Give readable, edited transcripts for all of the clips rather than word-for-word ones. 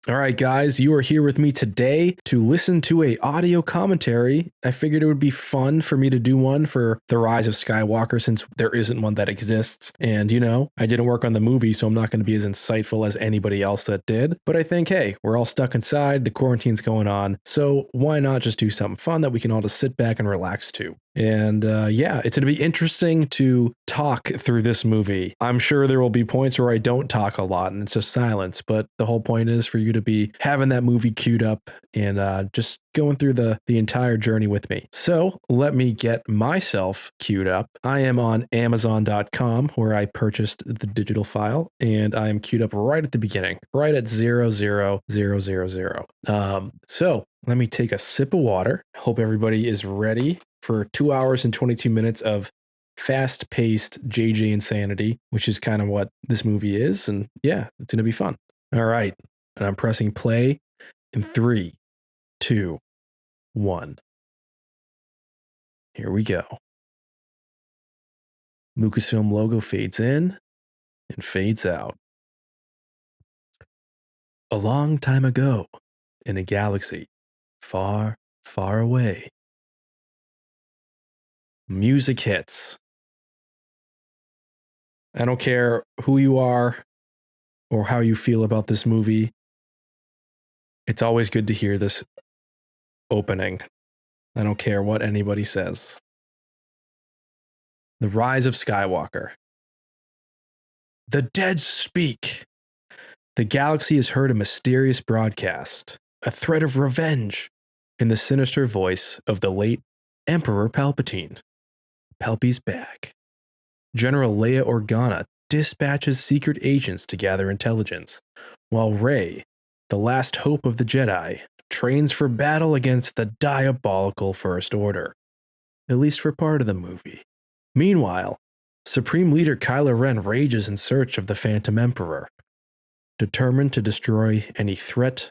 All right, guys, you are here with me today to listen to a audio commentary. I figured it would be fun for me to do one for The Rise of Skywalker since there isn't one that exists. And, I didn't work on the movie, so I'm not going to be as insightful as anybody else that did. But I think, hey, we're all stuck inside, the quarantine's going on, so why not just do something fun that we can all just sit back and relax to? And yeah, it's going to be interesting to talk through this movie. I'm sure there will be points where I don't talk a lot and it's just silence, but the whole point is for you to be having that movie queued up and just going through the entire journey with me. So let me get myself queued up. I am on Amazon.com where I purchased the digital file, and I am queued up right at the beginning, right at 00000. So let me take a sip of water. Hope everybody is ready for 2 hours and 22 minutes of fast-paced JJ insanity, which is kind of what this movie is. And yeah, it's going to be fun. All right. And I'm pressing play in 3, 2, 1. Here we go. Lucasfilm logo fades in and fades out. A long time ago, in a galaxy far, far away, music hits. I don't care who you are or how you feel about this movie. It's always good to hear this opening. I don't care what anybody says. The Rise of Skywalker. The dead speak. The galaxy has heard a mysterious broadcast, a threat of revenge, in the sinister voice of the late Emperor Palpatine. Palpy's back. General Leia Organa dispatches secret agents to gather intelligence, while Rey, the last hope of the Jedi, trains for battle against the diabolical First Order, at least for part of the movie. Meanwhile, Supreme Leader Kylo Ren rages in search of the Phantom Emperor, determined to destroy any threat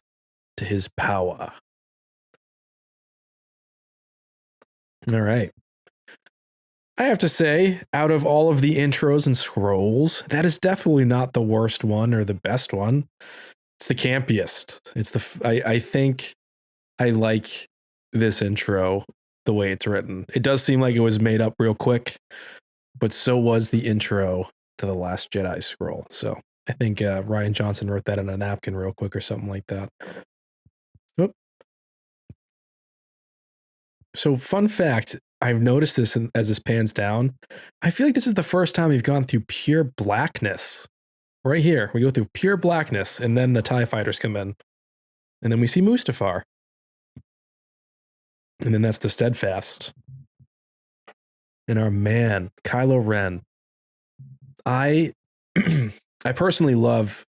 to his power. All right. I have to say, out of all of the intros and scrolls, that is definitely not the worst one or the best one. It's the campiest. I think I like this intro the way it's written. It does seem like it was made up real quick, but so was the intro to The Last Jedi scroll. So I think Rian Johnson wrote that on a napkin real quick or something like that. Oop. So fun fact, I've noticed this as this pans down. I feel like this is the first time we've gone through pure blackness. Right here, we go through pure blackness, and then the TIE fighters come in. And then we see Mustafar. And then that's the Steadfast. And our man, Kylo Ren. I personally love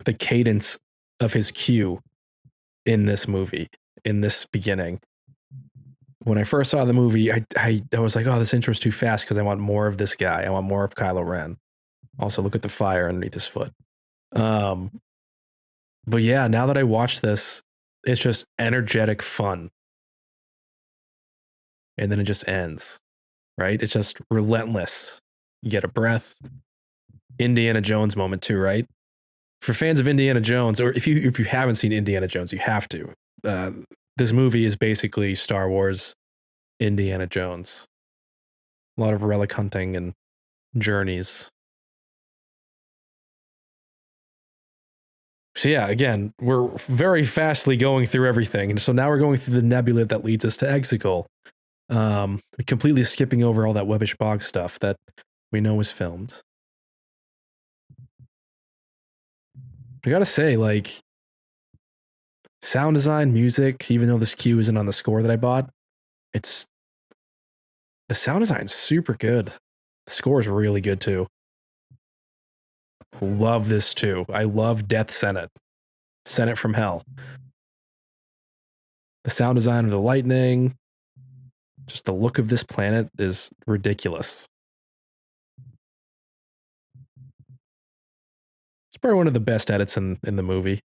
the cadence of his cue in this movie, in this beginning. When I first saw the movie, I was like, oh, this intro's too fast because I want more of this guy. I want more of Kylo Ren. Also, look at the fire underneath his foot. But yeah, now that I watch this, it's just energetic fun. And then it just ends, right? It's just relentless. You get a breath. Indiana Jones moment too, right? For fans of Indiana Jones, or if you haven't seen Indiana Jones, you have to. This movie is basically Star Wars Indiana Jones. A lot of relic hunting and journeys. So yeah, again, we're very fastly going through everything. And so now we're going through the nebula that leads us to Exegol. Completely skipping over all that Webbish Bog stuff that we know was filmed. I gotta say, like, sound design, music, even though this cue isn't on the score that I bought, the sound design's super good. The score is really good too. Love this too. I love Death Senate. Senate from Hell. The sound design of the lightning, just the look of this planet is ridiculous. It's probably one of the best edits in the movie.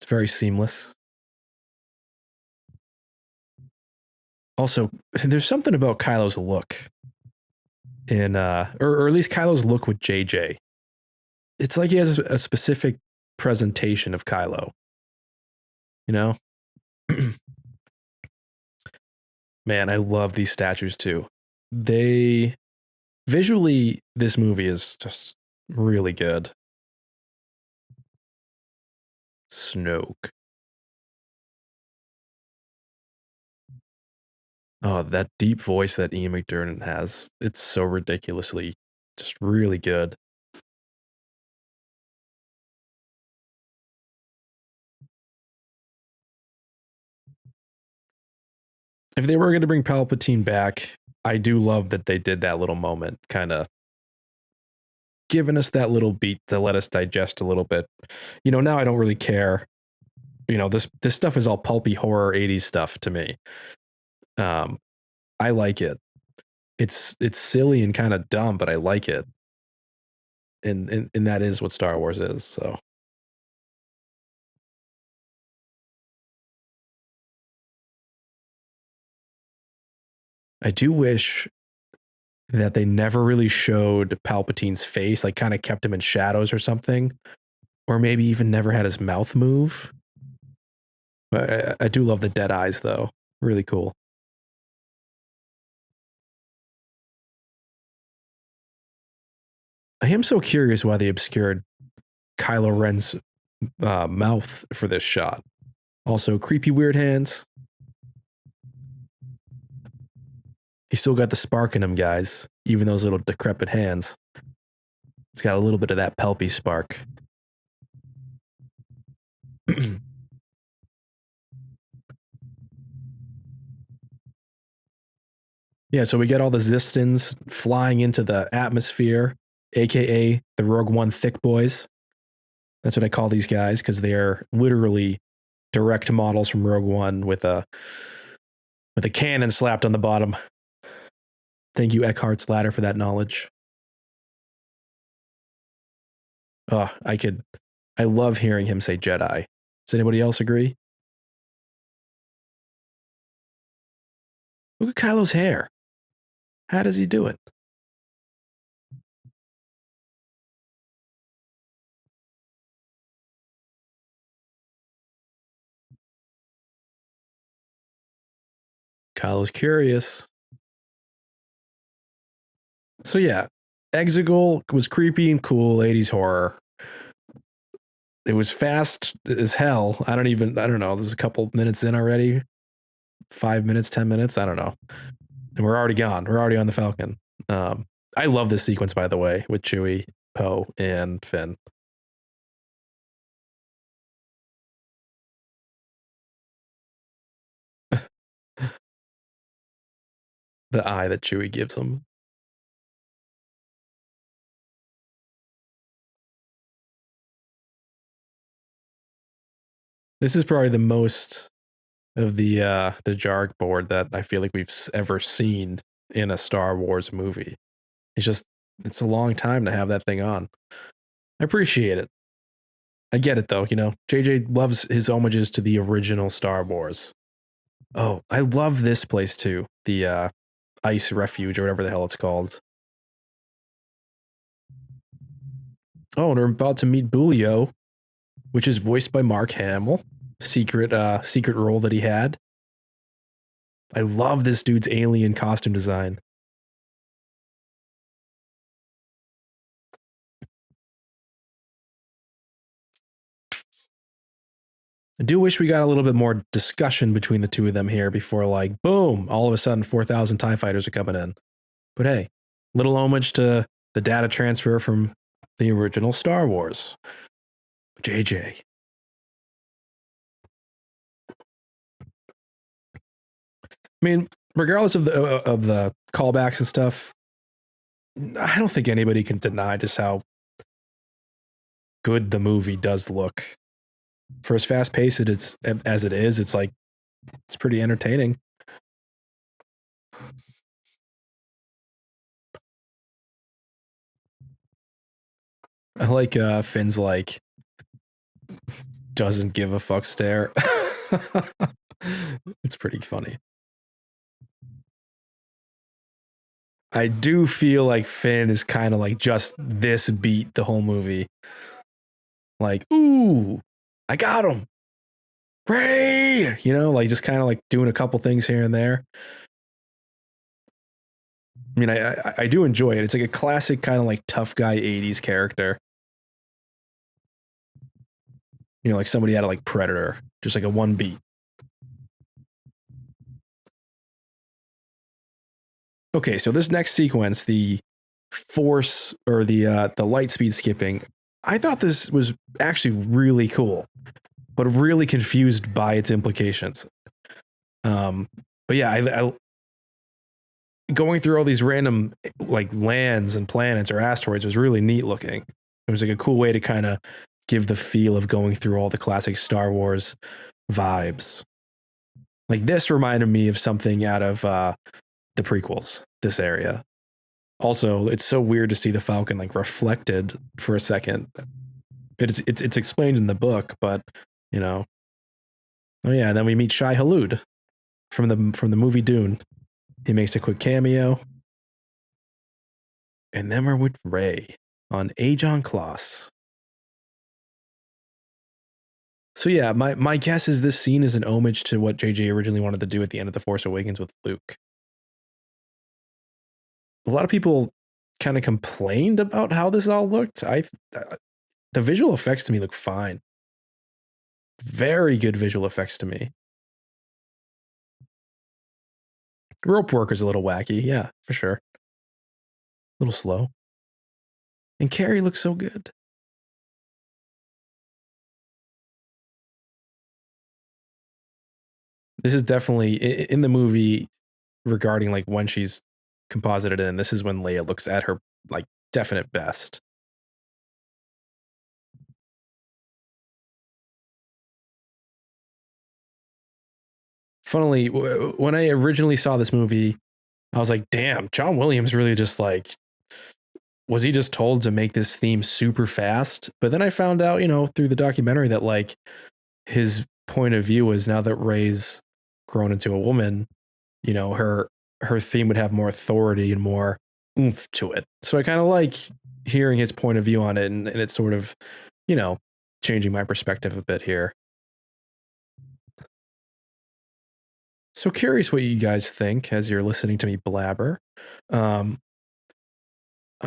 It's very seamless. Also, there's something about Kylo's look in or at least Kylo's look with JJ. It's like he has a specific presentation of Kylo. You know, man, I love these statues too. They visually, this movie is just really good. Snoke. Oh, that deep voice that Ian McDermott has. It's so ridiculously just really good. If they were going to bring Palpatine back, I do love that they did that little moment, kind of giving us that little beat to let us digest a little bit. You know, now I don't really care. You know, this stuff is all pulpy horror 80s stuff to me. I like it. It's silly and kind of dumb, but I like it. And that is what Star Wars is. So I do wish that they never really showed Palpatine's face, like kind of kept him in shadows or something, or maybe even never had his mouth move. But I do love the dead eyes though. Really cool. I am so curious why they obscured Kylo Ren's mouth for this shot. Also, creepy weird hands. He's still got the spark in him, guys. Even those little decrepit hands. It's got a little bit of that palpy spark. Yeah, so we get all the Zistans flying into the atmosphere, aka the Rogue One thick boys. That's what I call these guys because they are literally direct models from Rogue One with a cannon slapped on the bottom. Thank you, Eckhart's Ladder, for that knowledge. Oh, I love hearing him say Jedi. Does anybody else agree? Look at Kylo's hair. How does he do it? Kylo's curious. So yeah, Exegol was creepy and cool, 80s horror. It was fast as hell. I don't know. There's a couple minutes in already. 5 minutes, 10 minutes. I don't know. And we're already gone. We're already on the Falcon. I love this sequence, by the way, with Chewie, Poe, and Finn. The eye that Chewie gives him. This is probably the most of the Jarg board that I feel like we've ever seen in a Star Wars movie. It's a long time to have that thing on. I appreciate it. I get it though, you know. JJ loves his homages to the original Star Wars. Oh, I love this place too. The Ice Refuge or whatever the hell it's called. Oh, and we're about to meet Bulio, which is voiced by Mark Hamill. Secret role that he had. I love this dude's alien costume design. I do wish we got a little bit more discussion between the two of them here before, like, boom, all of a sudden 4,000 TIE fighters are coming in. But hey, little homage to the data transfer from the original Star Wars. JJ. I mean, regardless of the callbacks and stuff, I don't think anybody can deny just how good the movie does look. For as fast paced as it is, it's like it's pretty entertaining. I like Finn's like doesn't give a fuck stare. It's pretty funny. I do feel like Finn is kind of like just this beat the whole movie. like, ooh, I got him. Ray, like just kind of like doing a couple things here and there. I mean, I do enjoy it. It's like a classic kind of like tough guy 80s character. Like somebody out of like Predator, just like a one beat. Okay, so this next sequence, the force or the light speed skipping, I thought this was actually really cool, but really confused by its implications. But yeah, I going through all these random like lands and planets or asteroids was really neat looking. It was like a cool way to kind of give the feel of going through all the classic Star Wars vibes. Like this reminded me of something out of the prequels, this area. Also, it's so weird to see the Falcon like reflected for a second. It's explained in the book, but oh yeah, and then we meet Shai Hulud from the movie Dune. He makes a quick cameo. And then we're with Rey on Ajon Kloss. So yeah, my guess is this scene is an homage to what JJ originally wanted to do at the end of The Force Awakens with Luke. A lot of people kind of complained about how this all looked. The visual effects to me look fine. Very good visual effects to me. Rope work is a little wacky, yeah, for sure. A little slow. And Carrie looks so good. This is definitely in the movie regarding like when she's composited in. This is when Leia looks at her like definite best. Funnily, when I originally saw this movie, I was like, damn, John Williams really just like, was he just told to make this theme super fast? But then I found out, through the documentary that like his point of view was now that Rey's grown into a woman, her theme would have more authority and more oomph to it. So I kind of like hearing his point of view on it, and it's sort of, changing my perspective a bit here. So curious what you guys think as you're listening to me blabber. I'm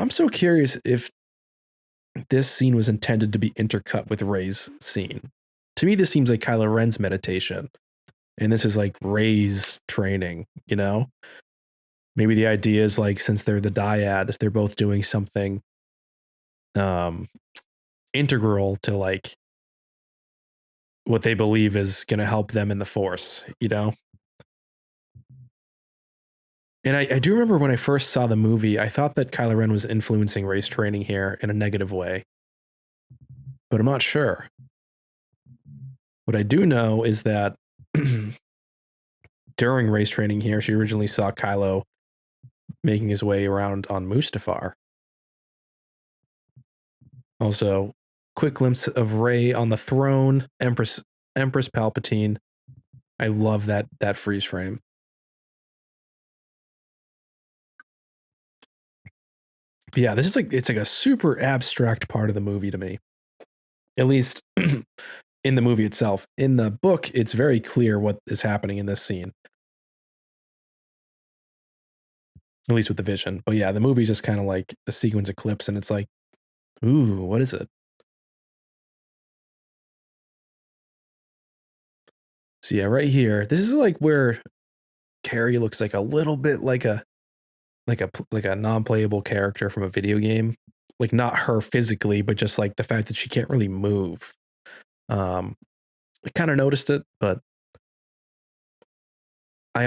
so curious if this scene was intended to be intercut with Rey's scene. To me, this seems like Kylo Ren's meditation, and this is like Rey's training, Maybe the idea is like, since they're the dyad, they're both doing something integral to like what they believe is going to help them in the Force, And I do remember when I first saw the movie, I thought that Kylo Ren was influencing Rey's training here in a negative way, but I'm not sure. What I do know is that during Rey's training here, she originally saw Kylo making his way around on Mustafar. Also, quick glimpse of Rey on the throne, Empress Palpatine. I love that freeze frame. But yeah, this is like, it's like a super abstract part of the movie to me. At least in the movie itself. In the book, it's very clear what is happening in this scene. At least with the vision. But yeah, the movie's just kind of like a sequence of clips, and it's like, ooh, what is it? So yeah, right here, this is like where Carrie looks like a little bit like a non-playable character from a video game. Like not her physically, but just like the fact that she can't really move. I kind of noticed it, but I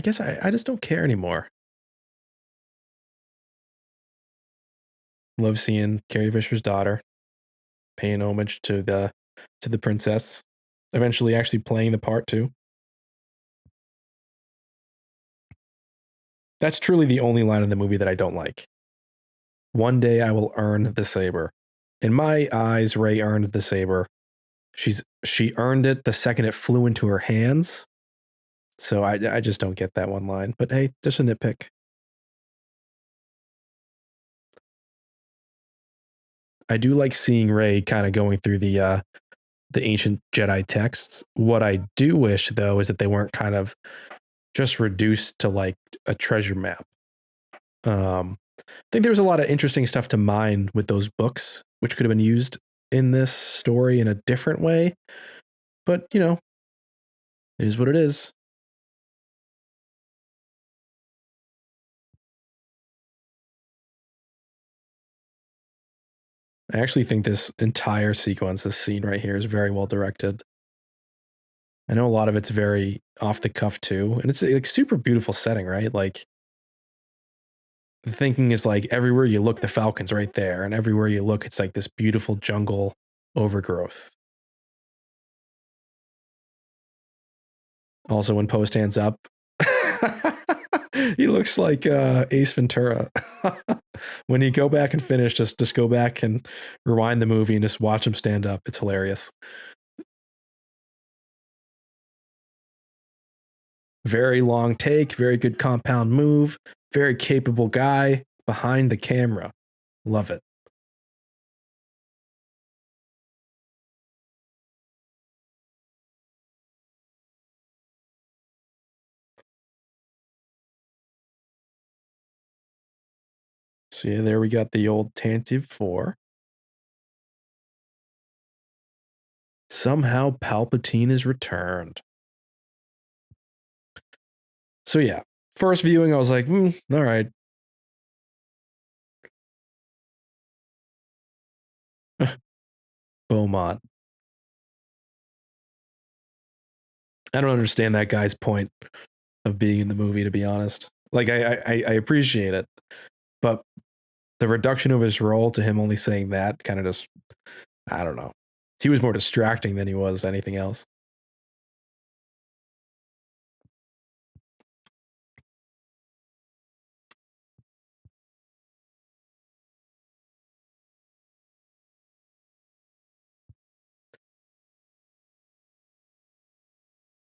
guess I just don't care anymore. Love seeing Carrie Fisher's daughter paying homage to the princess, eventually actually playing the part too. That's truly the only line in the movie that I don't like. One day I will earn the saber. In my eyes, Rey earned the saber. She earned it the second it flew into her hands. So I just don't get that one line. But hey, just a nitpick. I do like seeing Rey kind of going through the ancient Jedi texts. What I do wish though is that they weren't kind of just reduced to like a treasure map. I think there was a lot of interesting stuff to mine with those books, which could have been used in this story in a different way. But, you know, it is what it is. I actually think this entire sequence, this scene right here, is very well directed. I know a lot of it's very off the cuff too, and it's like super beautiful setting, right? Like the thinking is like everywhere you look, the Falcon's right there, and everywhere you look, it's like this beautiful jungle overgrowth. Also, when Poe stands up, he looks like Ace Ventura. When you go back and finish, just go back and rewind the movie and just watch him stand up. It's hilarious. Very long take, very good compound move, very capable guy behind the camera. Love it. So yeah, there we got the old Tantive 4. Somehow Palpatine is returned. So yeah, first viewing, I was like, all right. Beaumont. I don't understand that guy's point of being in the movie, to be honest. Like I appreciate it, but the reduction of his role to him only saying that kind of just, I don't know. He was more distracting than he was anything else.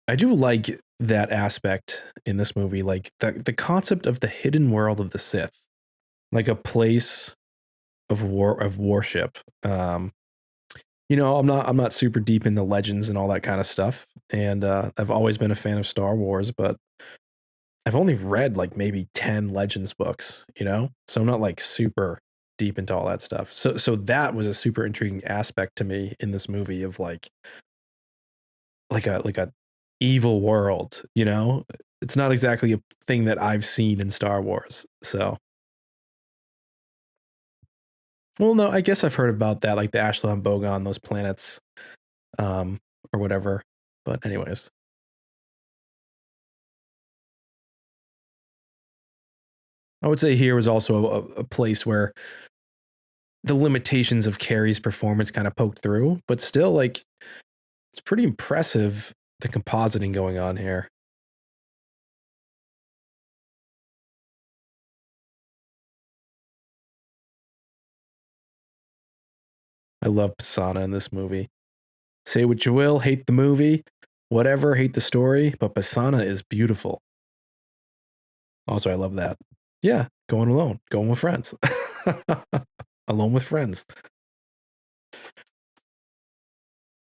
I do like that aspect in this movie, like the concept of the hidden world of the Sith, like a place of worship. You know, I'm not super deep in the legends and all that kind of stuff, and I've always been a fan of Star Wars, but I've only read like maybe 10 Legends books, you know, so I'm not like super deep into all that stuff. So that was a super intriguing aspect to me in this movie of like a evil world, you know? It's not exactly a thing that I've seen in Star Wars. So, well, no, I guess I've heard about that, like the Ashland Bogon, those planets, um, or whatever. But anyways, I would say here was also a place where the limitations of Carrie's performance kind of poked through, but still, like, it's pretty impressive the compositing going on here. I love Pisana in this movie. Say what you will, hate the movie, whatever, hate the story, but Pisana is beautiful. Also, I love that. Yeah, going alone, going with friends. Alone with friends.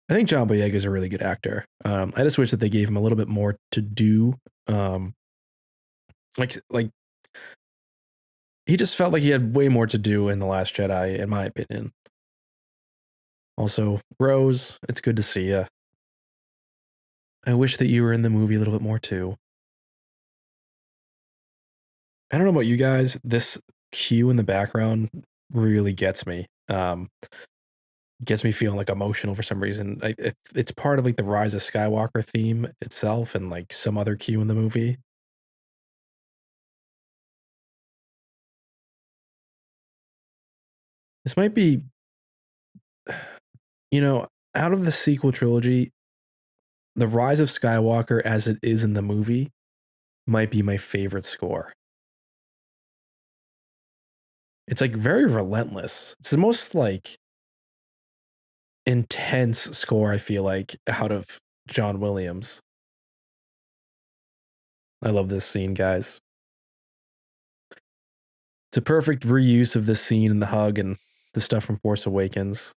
I think John Boyega is a really good actor. I just wish that they gave him a little bit more to do. Like he just felt like he had way more to do in The Last Jedi, in my opinion. Also, Rose, it's good to see you. I wish that you were in the movie a little bit more too. I don't know about you guys. This cue in the background really gets me feeling like emotional for some reason. It's part of like the Rise of Skywalker theme itself, and like some other cue in the movie. This might be, you know, out of the sequel trilogy, the Rise of Skywalker as it is in the movie might be my favorite score. It's like very relentless. It's the most like intense score I feel like out of John Williams. I love this scene, guys. It's a perfect reuse of this scene and the hug, and the stuff from Force Awakens.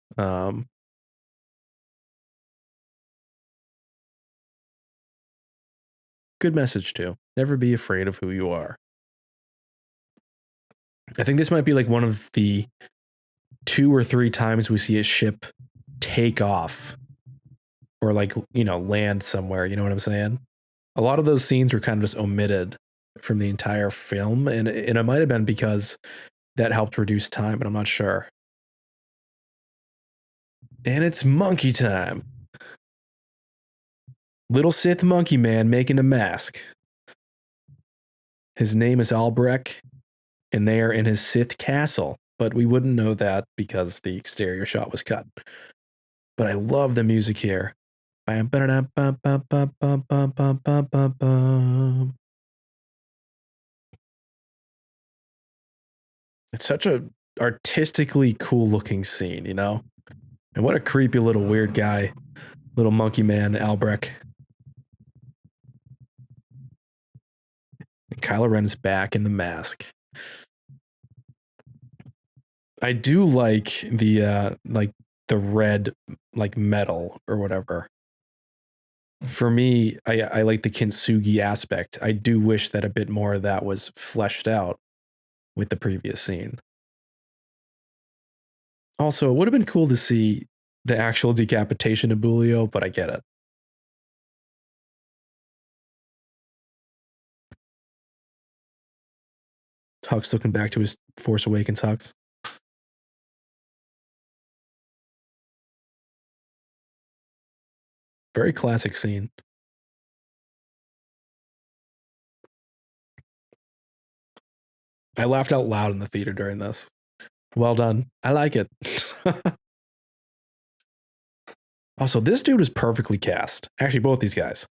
Good message too. Never be afraid of who you are. I think this might be like one of the 2 or 3 times we see a ship take off or like, land somewhere. You know what I'm saying? A lot of those scenes were kind of just omitted from the entire film. And it might have been because that helped reduce time, but I'm not sure. And it's monkey time. Little Sith monkey man making a mask. His name is Albrecht, and they are in his Sith castle. But we wouldn't know that because the exterior shot was cut. But I love the music here. It's such a artistically cool looking scene, you know? And what a creepy little weird guy, little monkey man, Albrecht. And Kylo Ren's back in the mask. I do like the red metal or whatever. For me, I like the kintsugi aspect. I do wish that a bit more of that was fleshed out with the previous scene. Also, it would have been cool to see the actual decapitation of Bulio, but I get it. Hux looking back to his Force Awakens Hux. Very classic scene. I laughed out loud in the theater during this. Well done. I like it. Also, this dude was perfectly cast. Actually, both these guys.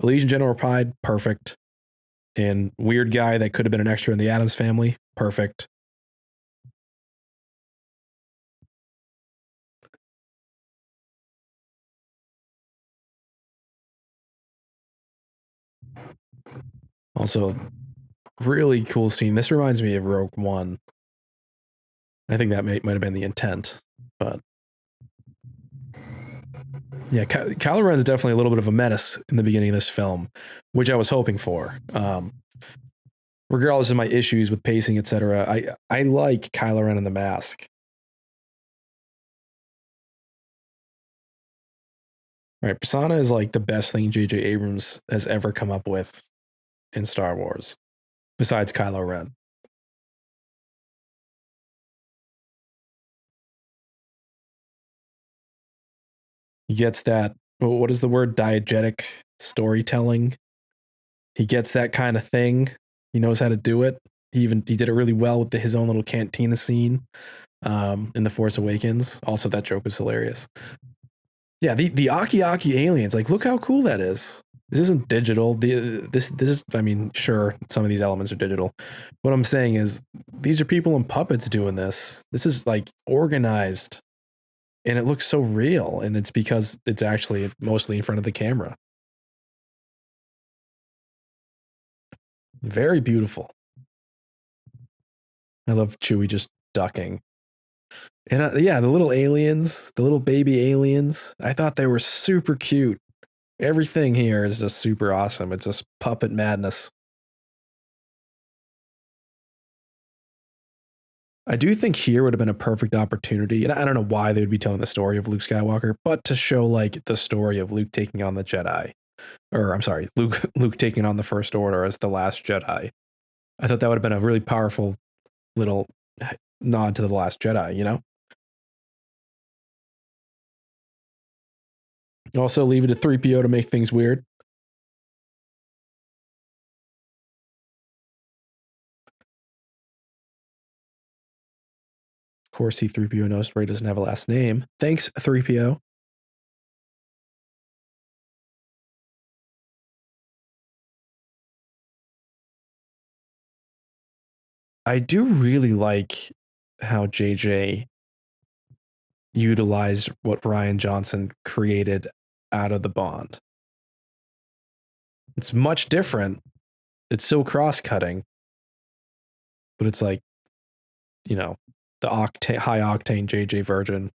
Elysian General Pride, perfect. And weird guy that could have been an extra in the Addams Family, perfect. Also, really cool scene. This reminds me of Rogue One. I think that might have been the intent, but yeah, Kylo Ren is definitely a little bit of a menace in the beginning of this film, which I was hoping for. Regardless of my issues with pacing, etc., I like Kylo Ren in the mask. All right, Persona is like the best thing JJ Abrams has ever come up with in Star Wars, besides Kylo Ren. He gets that, what is the word? Diegetic storytelling. He gets that kind of thing. He knows how to do it. He did it really well with his own little cantina scene in The Force Awakens. Also, that joke was hilarious. Yeah, the Aki Aki aliens, like, look how cool that is. This isn't digital. This is, I mean, sure, some of these elements are digital. What I'm saying is, these are people in puppets doing this. This is like organized, and it looks so real, and it's because it's actually mostly in front of the camera. Very beautiful. I love Chewie just ducking. And yeah, the little aliens, the little baby aliens, I thought they were super cute. Everything here is just super awesome. It's just puppet madness. I do think here would have been a perfect opportunity, and I don't know why they would be telling the story of Luke Skywalker, but to show like the story of Luke taking on the Jedi. Or I'm sorry, Luke taking on the First Order as the last Jedi. I thought that would have been a really powerful little nod to the Last Jedi, you know? Also leave it to 3PO to make things weird. Of course, C-3PO knows Rey doesn't have a last name. Thanks, 3PO. I do really like how JJ utilized what Rian Johnson created out of the Bond. It's much different. It's so cross-cutting, but it's like, the the high octane JJ version.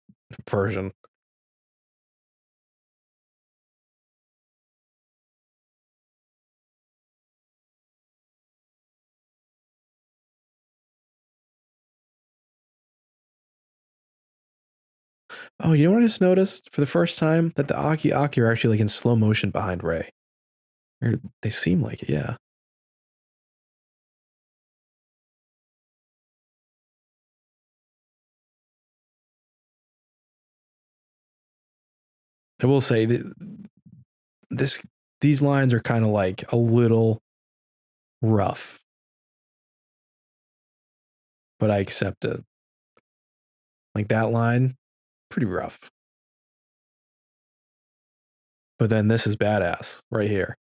Oh, you know what I just noticed for the first time? That the Aki Aki are actually like in slow motion behind Rey. Or they seem like it, yeah. I will say that these lines are kind of like a little rough, but I accept it. Like that line, pretty rough. But then this is badass right here.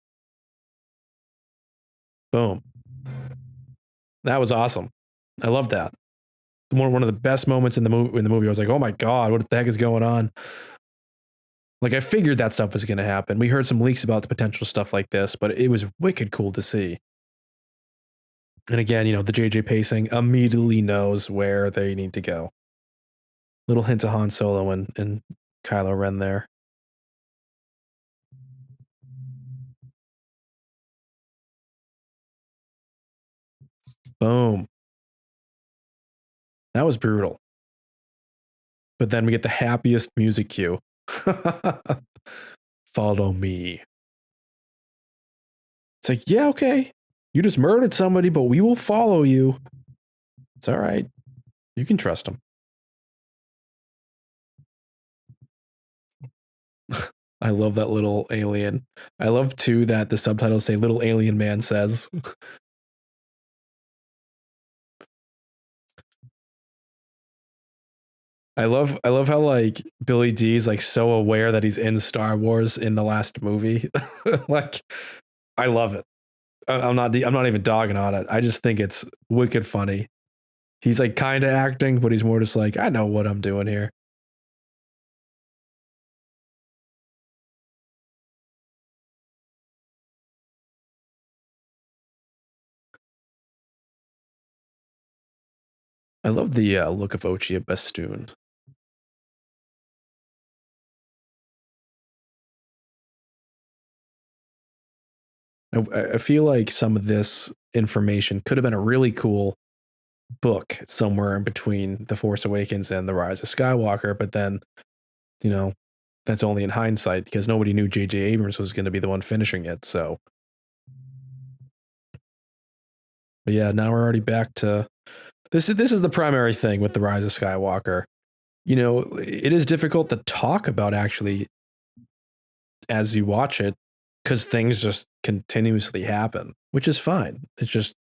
Boom. That was awesome. I love that. One of the best moments in the movie. I was like, oh my god, what the heck is going on? Like I figured that stuff was going to happen. We heard some leaks about the potential stuff like this, but it was wicked cool to see. And again, you know, the JJ pacing immediately knows where they need to go. Little hint of Han Solo and Kylo Ren there. Boom. That was brutal. But then we get the happiest music cue. Follow me. It's like, yeah, okay. You just murdered somebody, but we will follow you. It's all right. You can trust him. I love that little alien. I love too that the subtitles say little alien man says. I love how like Billy D's like so aware that he's in Star Wars in the last movie. Like I love it. I'm not even dogging on it. I just think it's wicked funny. He's like kind of acting, but he's more just like, I know what I'm doing here. I love the look of Ochia Bestoon. I feel like some of this information could have been a really cool book somewhere in between The Force Awakens and The Rise of Skywalker, but then, you know, that's only in hindsight because nobody knew JJ Abrams was going to be the one finishing it. So, but yeah, now we're already back to this. This is the primary thing with The Rise of Skywalker. You know, it is difficult to talk about actually as you watch it because things just continuously happen, which is fine. It's just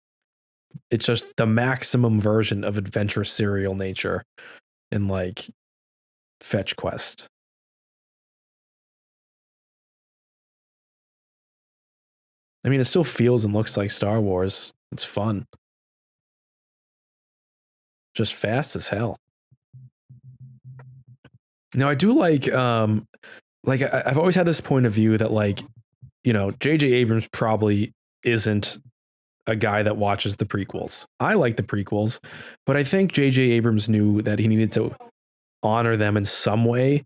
the maximum version of adventure serial nature in like fetch quest. I mean, it still feels and looks like Star Wars. It's fun. Just fast as hell. Now I do like I've always had this point of view that like, you know, JJ Abrams probably isn't a guy that watches the prequels. I like the prequels, but I think JJ Abrams knew that he needed to honor them in some way.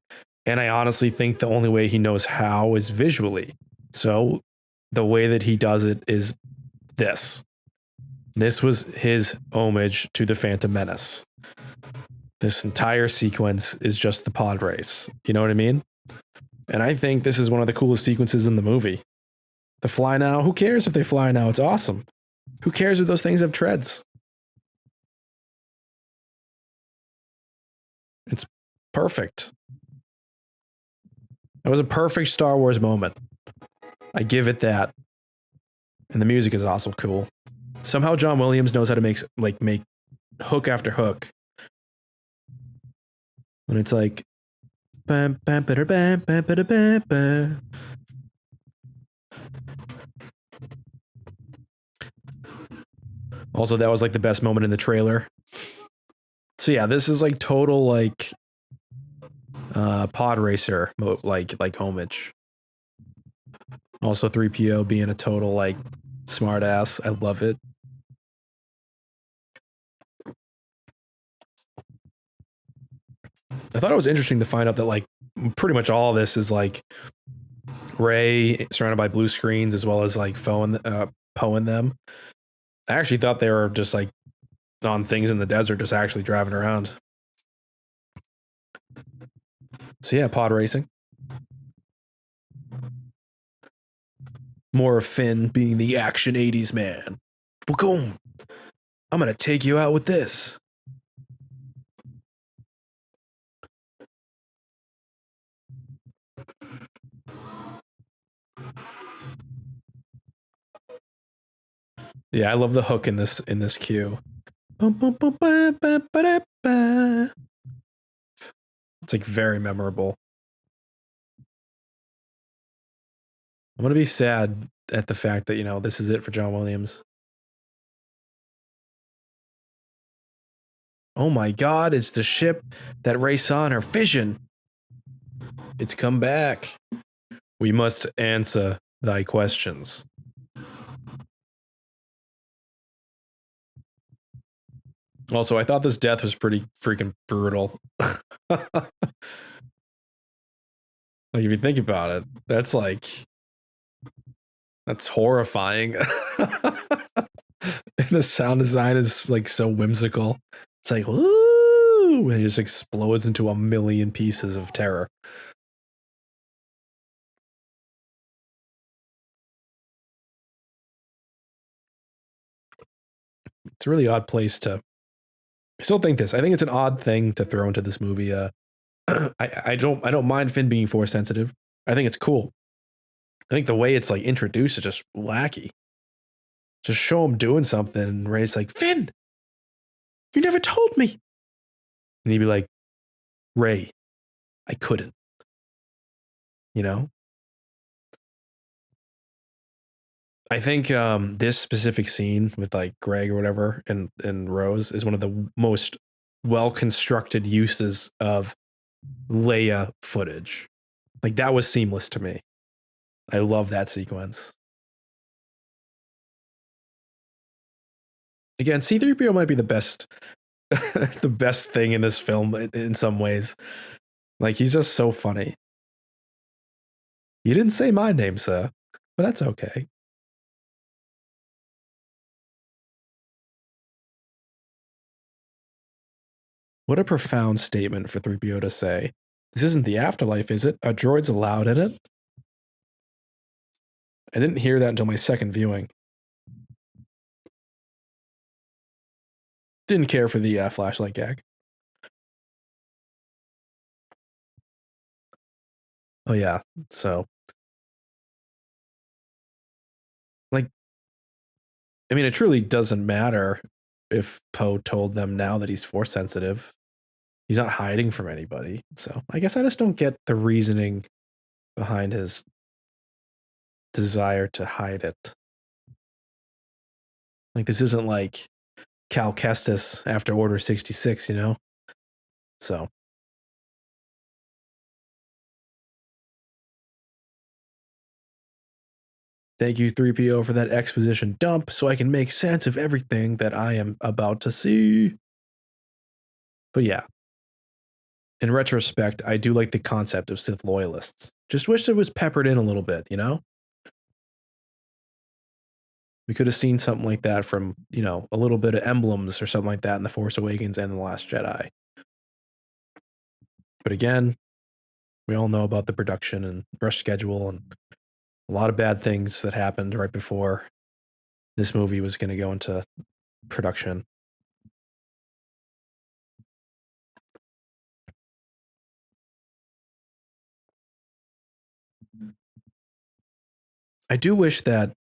And I honestly think the only way he knows how is visually. So the way that he does it is this. This was his homage to the Phantom Menace. This entire sequence is just the pod race. You know what I mean? And I think this is one of the coolest sequences in the movie. The fly now, who cares if they fly now? It's awesome. Who cares if those things have treads? It's perfect. That was a perfect Star Wars moment. I give it that. And the music is also cool. Somehow John Williams knows how to make hook after hook. And it's like bam, bam, bam, bam, bam, bam, bam. Also, that was like the best moment in the trailer. So yeah, this is like total like pod racer like homage. Also 3PO being a total like smart ass. I love it. I thought it was interesting to find out that like pretty much all of this is like Ray surrounded by blue screens as well as like Poe and them. I actually thought they were just like on things in the desert, just actually driving around. So yeah, pod racing. More of Finn being the action 80s man. Boom. I'm gonna take you out with this. Yeah, I love the hook in this cue. It's like very memorable. I'm gonna be sad at the fact that, you know, this is it for John Williams. Oh my god, it's the ship that Ray saw in her vision. It's come back. We must answer thy questions. Also, I thought this death was pretty freaking brutal. Like, if you think about it, that's horrifying. The sound design is like so whimsical. It's like, woo! And it just explodes into a million pieces of terror. It's a really odd place to. I still think this. I think it's an odd thing to throw into this movie. I don't mind Finn being force sensitive. I think it's cool. I think the way it's like introduced is just wacky. Just show him doing something, and Ray's like, Finn, you never told me. And he'd be like, Ray, I couldn't. You know? I think this specific scene with like Greg or whatever and Rose is one of the most well-constructed uses of Leia footage. Like that was seamless to me. I love that sequence. Again, C-3PO might be the best the best thing in this film in some ways. Like he's just so funny. You didn't say my name, sir, but that's okay. What a profound statement for 3PO to say. This isn't the afterlife, is it? Are droids allowed in it? I didn't hear that until my second viewing. Didn't care for the flashlight gag. Oh yeah, so like, I mean, it truly doesn't matter if Poe told them now that he's force sensitive. He's not hiding from anybody. So I guess I just don't get the reasoning behind his desire to hide it. Like this isn't like Cal Kestis after Order 66, you know? So thank you, 3PO, for that exposition dump so I can make sense of everything that I am about to see. But yeah, in retrospect, I do like the concept of Sith loyalists. Just wish it was peppered in a little bit, you know? We could have seen something like that from, you know, a little bit of emblems or something like that in The Force Awakens and The Last Jedi. But again, we all know about the production and rush schedule and a lot of bad things that happened right before this movie was going to go into production. I do wish that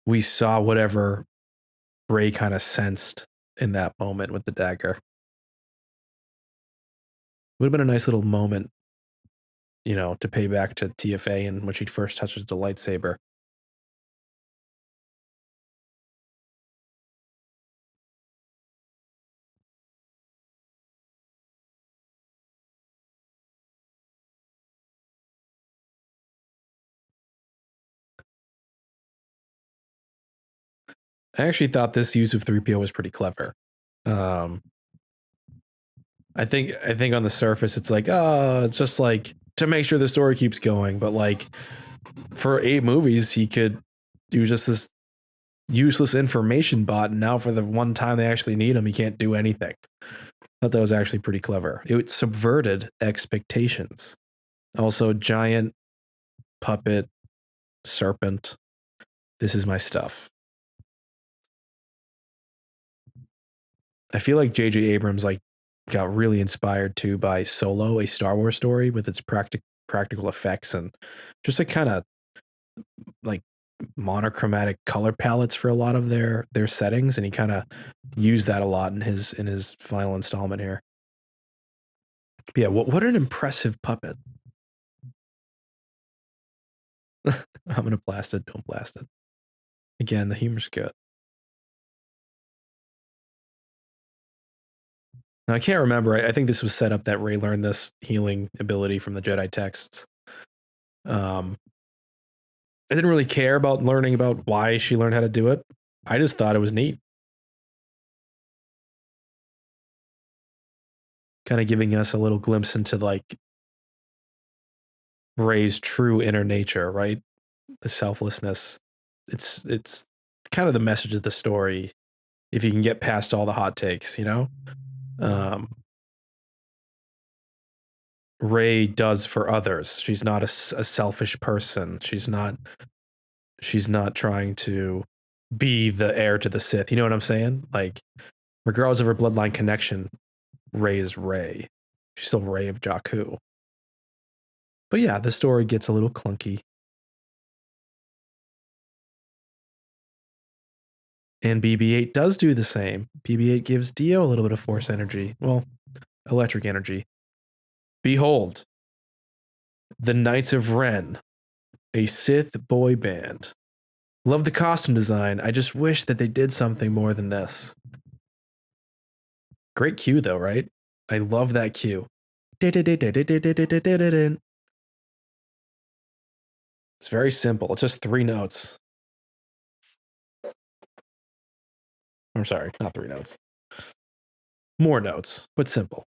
we saw whatever Ray kind of sensed in that moment with the dagger. Would have been a nice little moment, you know, to pay back to TFA and when she first touches the lightsaber. I actually thought this use of 3PO was pretty clever. I think on the surface it's like, oh, it's just like to make sure the story keeps going, but like for 8 movies he was just this useless information bot, and now for the one time they actually need him, he can't do anything. I thought that was actually pretty clever. It subverted expectations. Also, giant puppet serpent. This is my stuff. I feel like JJ Abrams like got really inspired too by Solo, a Star Wars story with its practical effects and just like kind of like monochromatic color palettes for a lot of their settings, and he kind of used that a lot in his final installment here. But yeah, what an impressive puppet. I'm gonna blast it, don't blast it. Again, the humor's good. Now I can't remember. I think this was set up that Rey learned this healing ability from the Jedi texts. I didn't really care about learning about why she learned how to do it. I just thought it was neat. Kind of giving us a little glimpse into like Rey's true inner nature, right? The selflessness. It's kind of the message of the story. If you can get past all the hot takes, you know, Rey does for others. She's not a selfish person. She's not trying to be the heir to the Sith. You know what I'm saying? Like, regardless of her bloodline connection, Rey is Rey. She's still Rey of Jakku. But yeah, the story gets a little clunky. And BB-8 does do the same. BB-8 gives Dio a little bit of force energy. Well, electric energy. Behold, the Knights of Ren, a Sith boy band. Love the costume design. I just wish that they did something more than this. Great cue though, right? I love that cue. It's very simple. It's just 3 notes. I'm sorry, not 3 notes. More notes, but simple.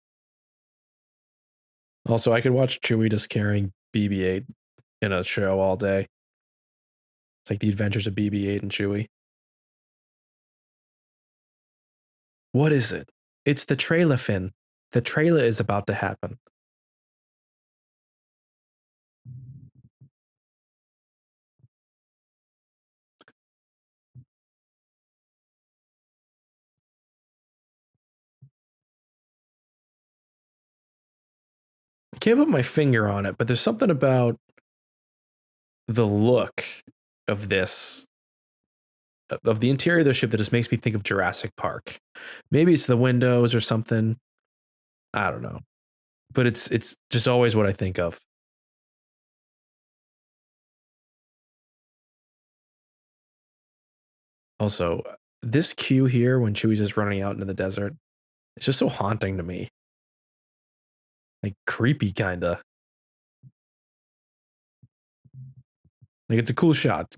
Also, I could watch Chewie just carrying BB-8 in a show all day. It's like the adventures of BB-8 and Chewie. What is it? It's the trailer, Finn. The trailer is about to happen. I can't put my finger on it, but there's something about the look of this, of the interior of the ship, that just makes me think of Jurassic Park. Maybe it's the windows or something. I don't know. But it's just always what I think of. Also, this cue here when Chewie's just running out into the desert, it's just so haunting to me. Like creepy kinda. Like it's a cool shot.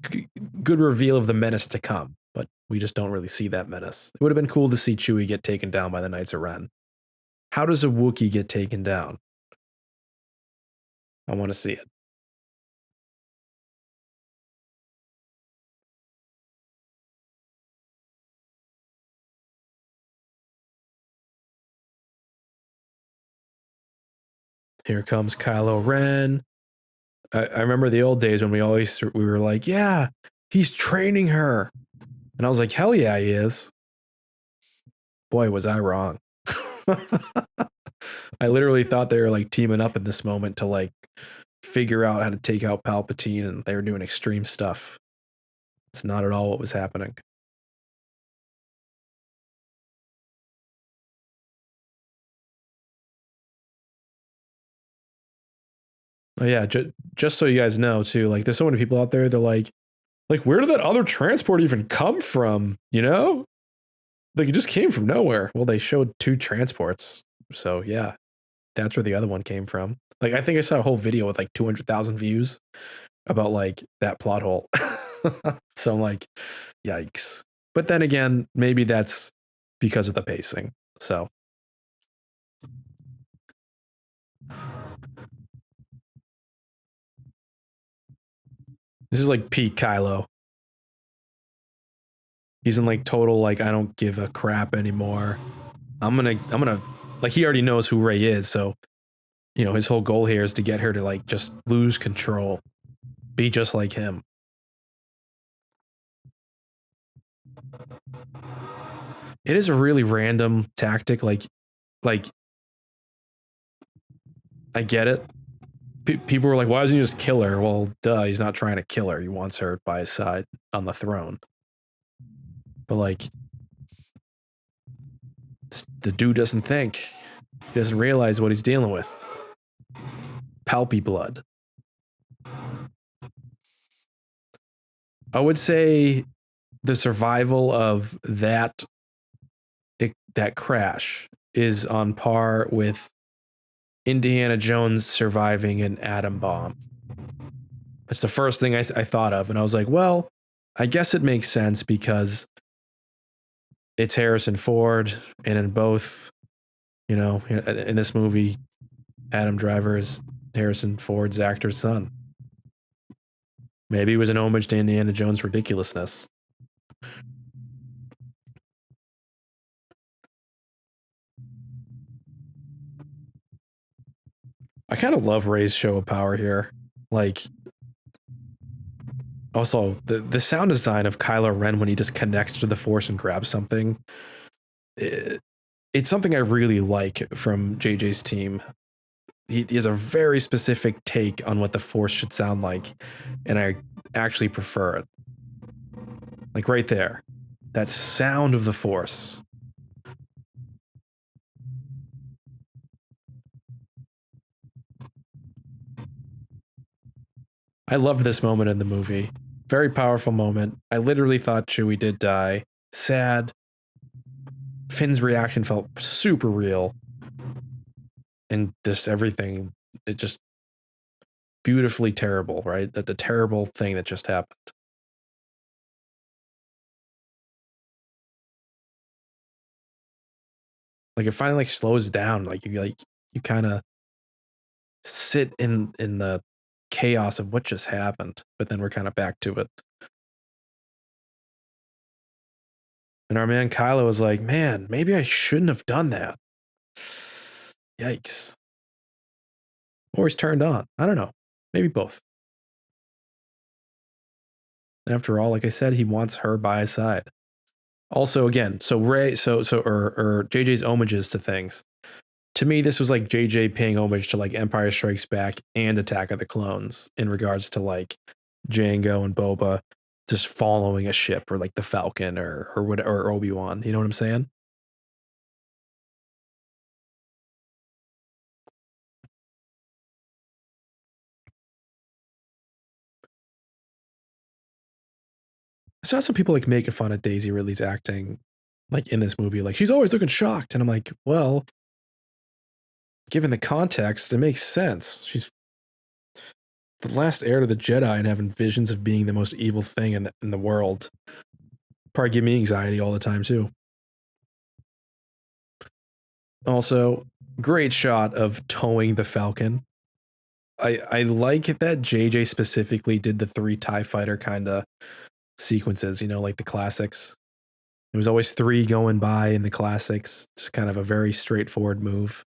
Good reveal of the menace to come, but we just don't really see that menace. It would have been cool to see Chewie get taken down by the Knights of Ren. How does a Wookiee get taken down? I want to see it. Here comes Kylo Ren. I remember the old days when we were like, yeah, he's training her. And I was like, hell yeah, he is. Boy, was I wrong. I literally thought they were like teaming up in this moment to like figure out how to take out Palpatine, and they were doing extreme stuff. It's not at all what was happening. Oh yeah, just so you guys know too, like there's so many people out there that like where did that other transport even come from? You know, like it just came from nowhere. Well, they showed 2 transports, so yeah, that's where the other one came from. Like I think I saw a whole video with like 200,000 views about like that plot hole. So I'm like, yikes. But then again, maybe that's because of the pacing. So This is like peak Kylo. He's in like total like I don't give a crap anymore. I'm gonna like he already knows who Rey is, so you know his whole goal here is to get her to like just lose control, be just like him. It is a really random tactic. Like I get it. People were like, "Why doesn't he just kill her?" Well, duh, he's not trying to kill her. He wants her by his side on the throne. But like, the dude doesn't think. He doesn't realize what he's dealing with. Palpy blood. I would say the survival of that crash is on par with Indiana Jones surviving an atom bomb. It's the first thing I thought of, and I was like, well, I guess it makes sense because it's Harrison Ford, and in both, you know, in this movie, Adam Driver is Harrison Ford's actor's son. Maybe it was an homage to Indiana Jones' ridiculousness. I kind of love Rey's show of power here. Like, also the sound design of Kylo Ren when he just connects to the Force and grabs something. It's something I really like from JJ's team. He has a very specific take on what the Force should sound like, and I actually prefer it. Like right there, that sound of the Force. I loved this moment in the movie. Very powerful moment. I literally thought Chewie did die. Sad. Finn's reaction felt super real. And just everything, it just beautifully terrible, right? That the terrible thing that just happened. Like it finally like slows down. Like you kind of sit in the chaos of what just happened, but then we're kind of back to it. And our man Kylo was like, man, maybe I shouldn't have done that. Yikes. Or he's turned on. I don't know. Maybe both. After all, like I said, he wants her by his side. Also, again, so Rey, or JJ's homages to things. To me, this was like JJ paying homage to like Empire Strikes Back and Attack of the Clones in regards to like Jango and Boba just following a ship or like the Falcon or Obi-Wan. You know what I'm saying? I saw some people like making fun of Daisy Ridley's acting like in this movie. Like she's always looking shocked. And I'm like, well, given the context, it makes sense. She's the last heir to the Jedi and having visions of being the most evil thing in the world. Probably give me anxiety all the time too. Also, great shot of towing the Falcon. I like that JJ specifically did the 3 TIE fighter kind of sequences, you know, like the classics. There was always 3 going by in the classics. Just kind of a very straightforward move.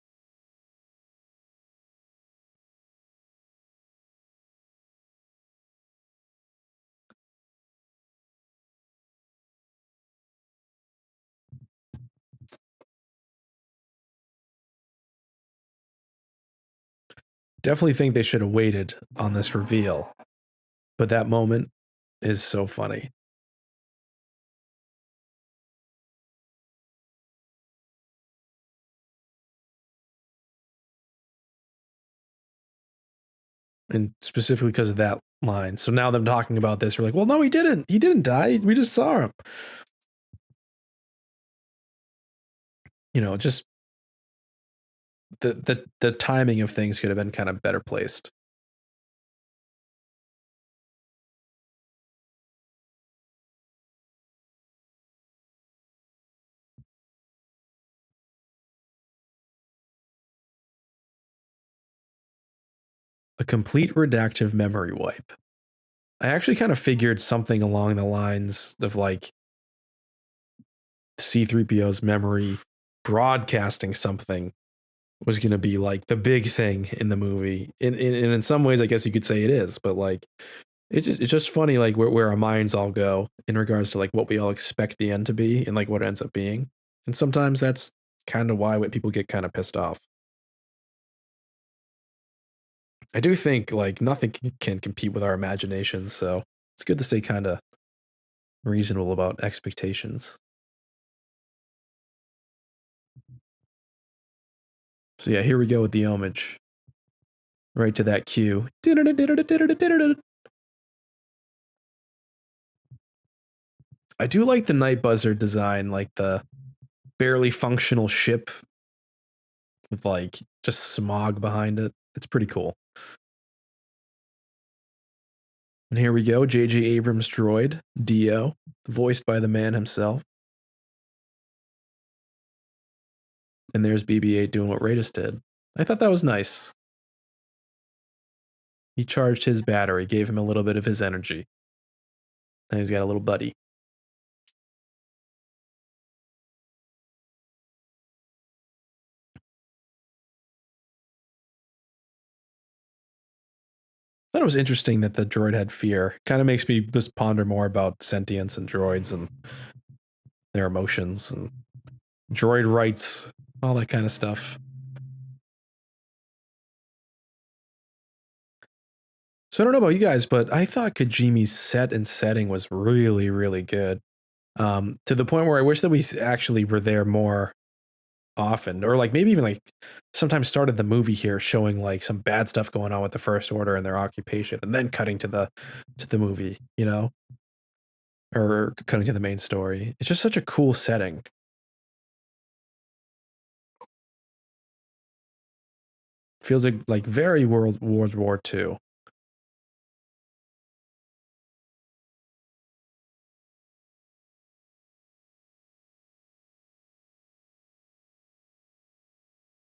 Definitely think they should have waited on this reveal. But that moment is so funny. And specifically because of that line. So now them talking about this, we're like, well, no, he didn't. He didn't die. We just saw him. You know, just the timing of things could have been kind of better placed. A complete redactive memory wipe. I actually kind of figured something along the lines of like C3PO's memory broadcasting something was going to be like the big thing in the movie. And in some ways, I guess you could say it is, but like, it's just funny, like where our minds all go in regards to like what we all expect the end to be and like what it ends up being. And sometimes that's kind of why people get kind of pissed off. I do think like nothing can compete with our imaginations. So it's good to stay kind of reasonable about expectations. So yeah, here we go with the homage. Right to that cue. I do like the Night Buzzard design, like the barely functional ship with like just smog behind it. It's pretty cool. And here we go, JJ Abrams droid, Dio, voiced by the man himself. And there's BB-8 doing what Raidus did. I thought that was nice. He charged his battery, gave him a little bit of his energy. And he's got a little buddy. I thought it was interesting that the droid had fear. Kind of makes me just ponder more about sentience and droids and their emotions and droid rights, all that kind of stuff. So I don't know about you guys, but I thought Kajimi's set and setting was really, really good. To the point where I wish that we actually were there more often, or like maybe even like sometimes started the movie here showing like some bad stuff going on with the First Order and their occupation, and then cutting to the movie, you know, or cutting to the main story. It's just such a cool setting. Feels like very World War II.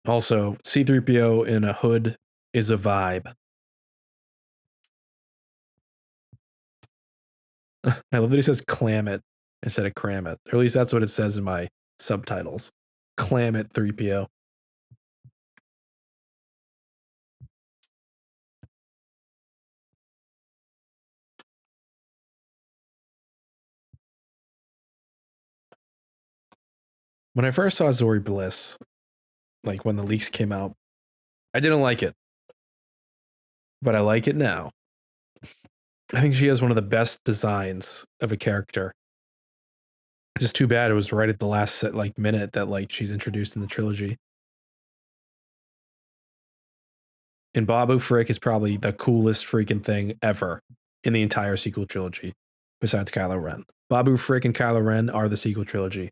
Also, C3PO in a hood is a vibe. I love that he says clam it instead of cram it. Or at least that's what it says in my subtitles. Clam it 3PO. When I first saw Zori Bliss, like when the leaks came out, I didn't like it. But I like it now. I think she has one of the best designs of a character. Just too bad it was right at the last minute that like she's introduced in the trilogy. And Babu Frick is probably the coolest freaking thing ever in the entire sequel trilogy, besides Kylo Ren. Babu Frick and Kylo Ren are the sequel trilogy.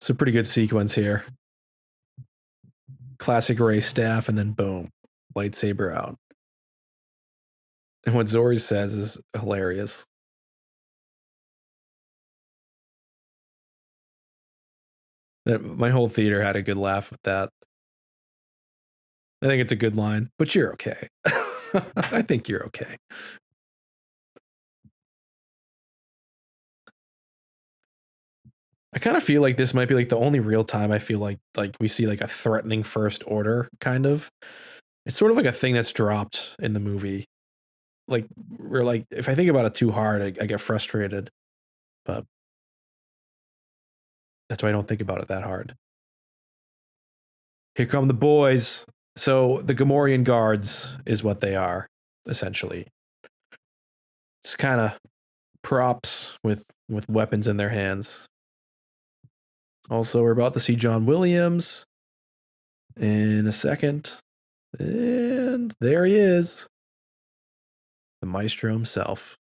It's a pretty good sequence here. Classic Ray staff, and then boom, lightsaber out. And what Zori says is hilarious. That my whole theater had a good laugh with that. I think it's a good line, but you're okay. I think you're okay. I kind of feel like this might be like the only real time I feel like we see like a threatening First Order kind of. It's sort of like a thing that's dropped in the movie. Like we're like, if I think about it too hard, I get frustrated. But that's why I don't think about it that hard. Here come the boys. So the Gomorian Guards is what they are, essentially. It's kind of props with weapons in their hands. Also, we're about to see John Williams in a second. And there he is. The maestro himself.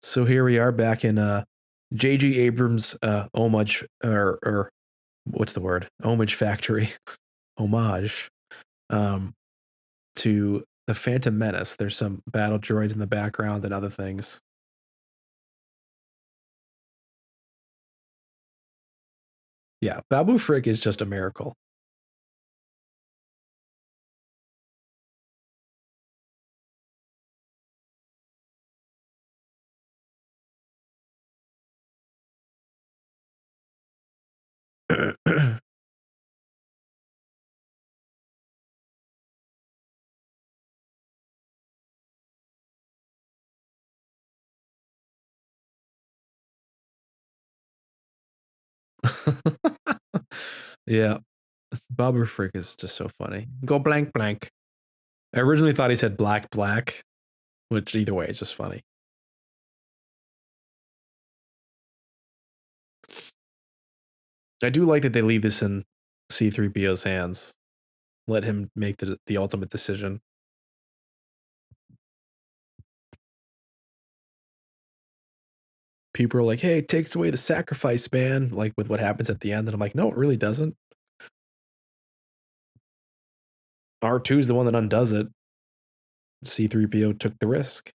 So here we are back in JJ Abrams homage or what's the word? Homage factory, homage, um, to the Phantom Menace. There's some battle droids in the background and other things. Yeah, Babu Frick is just a miracle. Yeah, Babu Frick is just so funny. Go blank blank. I originally thought he said black black, which either way is just funny. I do like that they leave this in C3PO's hands. Let him make the ultimate decision. People are like, hey, it takes away the sacrifice, man, like with what happens at the end. And I'm like, no, it really doesn't. R2 is the one that undoes it. C3PO took the risk.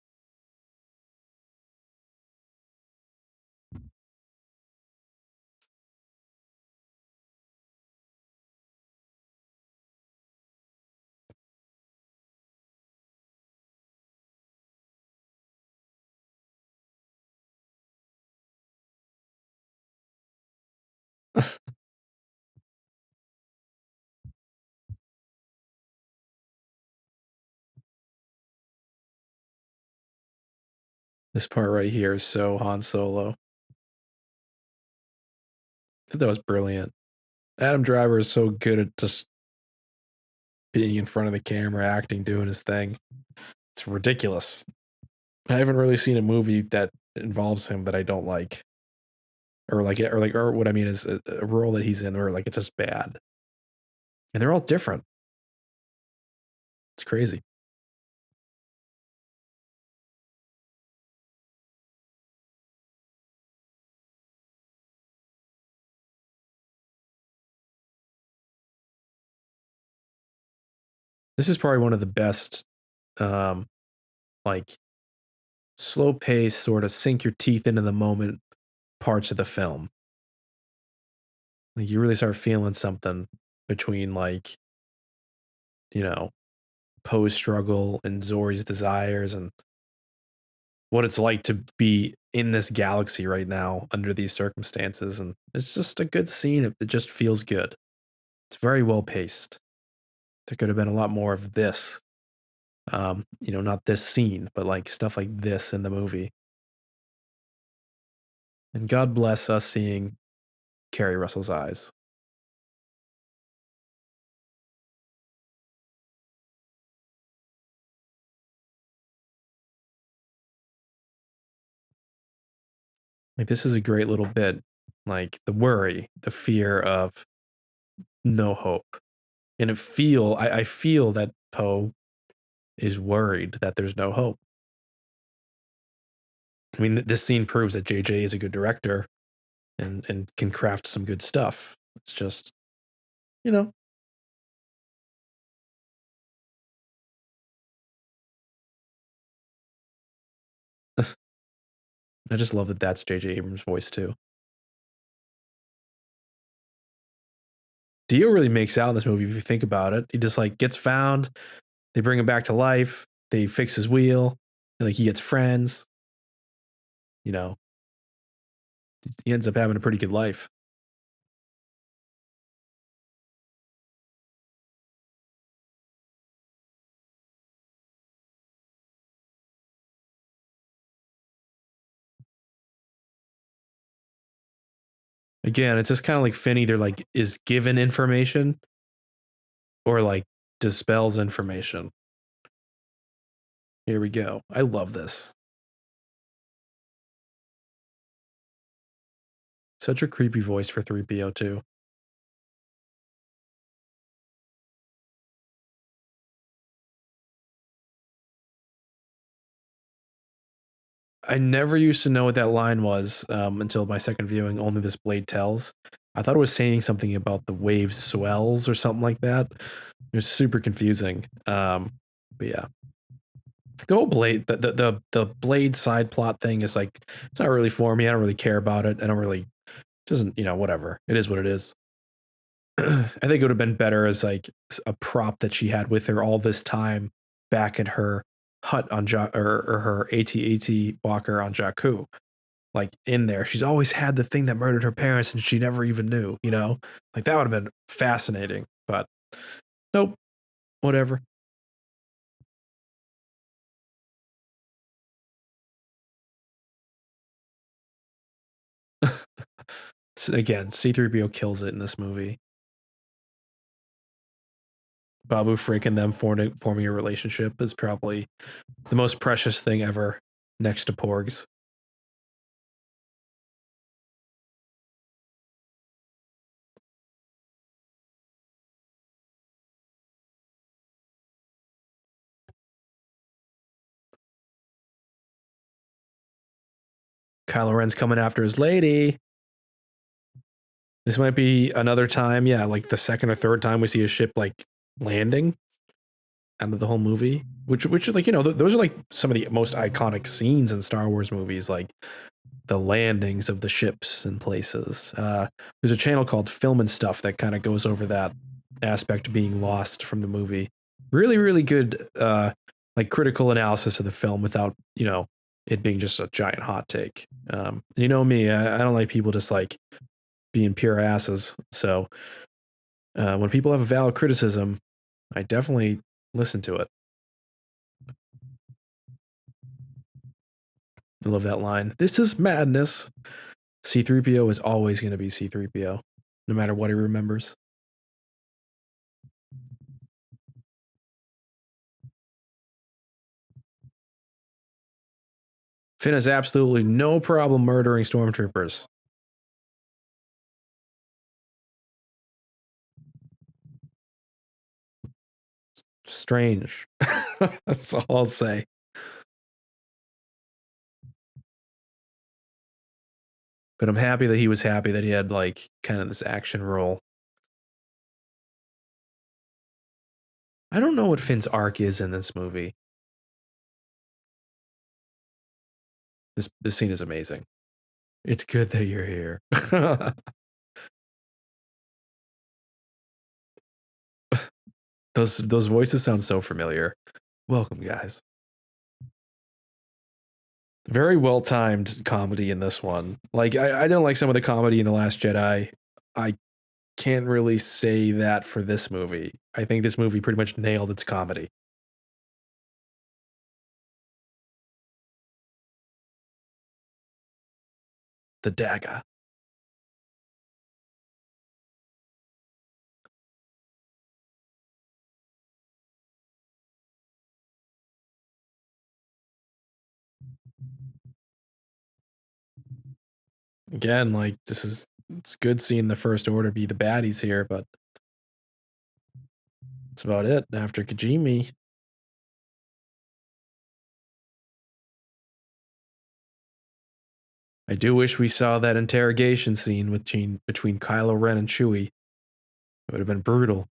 This part right here is so Han Solo. I thought that was brilliant. Adam Driver is so good at just being in front of the camera, acting, doing his thing. It's ridiculous. I haven't really seen a movie that involves him that I don't like. Or what I mean is a role that he's in where like it's just bad. And they're all different. It's crazy. This is probably one of the best um like slow pace, sort of sink your teeth into the moment parts of the film. Like you really start feeling something between like, you know, Poe's struggle and Zori's desires and what it's like to be in this galaxy right now under these circumstances. And it's just a good scene. It just feels good. It's very well paced. There could have been a lot more of this. Not this scene, but like stuff like this in the movie. And God bless us seeing Carrie Russell's eyes. Like this is a great little bit. Like the worry, the fear of no hope. And I feel that Poe is worried that there's no hope. I mean, this scene proves that JJ is a good director and can craft some good stuff. It's just, you know, I just love that that's JJ Abrams' voice too. Dio really makes out in this movie if you think about it. He just like gets found, they bring him back to life, they fix his wheel, and like he gets friends. You know, he ends up having a pretty good life. Again, it's just kind of like Finn either like is given information or like dispels information. Here we go. I love this. Such a creepy voice for 3PO too. I never used to know what that line was until my second viewing. Only this blade tells. I thought it was saying something about the wave swells or something like that. It was super confusing. But yeah, the whole blade, the blade side plot thing is like, it's not really for me. I don't really care about it. I don't really, doesn't, whatever. It is what it is. I think it would have been better as like a prop that she had with her all this time back in her hut on or her AT-AT walker on Jakku. Like in there, she's always had the thing that murdered her parents, and she never even knew. Like that would have been fascinating. But nope, whatever. Again, C-3PO kills it in this movie. Babu Frick and them forming a relationship is probably the most precious thing ever, next to Porgs. Kylo Ren's coming after his lady. This might be another time, yeah, like the second or third time we see a ship like landing out of the whole movie. Which like, those are like some of the most iconic scenes in Star Wars movies, like the landings of the ships and places. There's a channel called Film and Stuff that kind of goes over that aspect being lost from the movie. Really, really good like critical analysis of the film without, it being just a giant hot take. You know me, I don't like people just like being pure asses. So when people have a valid criticism, I definitely listen to it. I love that line. This is madness. C-3PO is always going to be C-3PO, no matter what he remembers. Finn has absolutely no problem murdering stormtroopers. Strange. That's all I'll say. But I'm happy that he was happy that he had like kind of this action role. I don't know what Finn's arc is in this movie. This scene is amazing. It's good that you're here. Those voices sound so familiar. Welcome, guys. Very well timed comedy in this one. Like I didn't like some of the comedy in The Last Jedi. I can't really say that for this movie. I think this movie pretty much nailed its comedy. The dagger. Again, like it's good seeing the First Order be the baddies here, but that's about it. After Kajimi, I do wish we saw that interrogation scene between Kylo Ren and Chewie. It would have been brutal.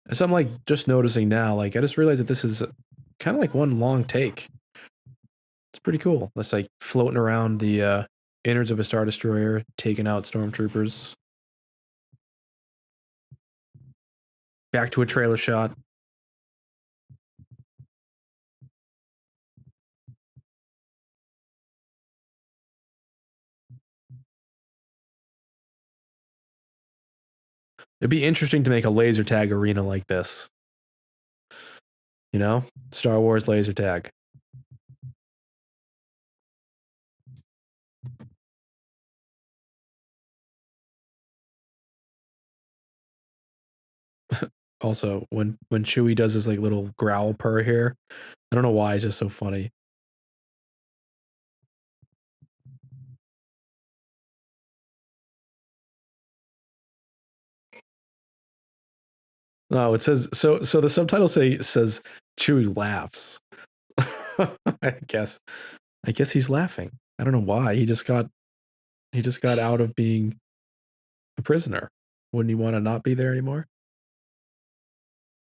As I'm like just noticing now, like I just realized that this is kind of like one long take. It's pretty cool. It's like floating around the innards of a Star Destroyer, taking out stormtroopers. Back to a trailer shot. It'd be interesting to make a laser tag arena like this. Star Wars laser tag. Also, when Chewie does his like little growl purr here, I don't know why, it's just so funny. No, it says so. So the subtitle says Chewie laughs. I guess. I guess he's laughing. I don't know why. He just got out of being a prisoner. Wouldn't he want to not be there anymore?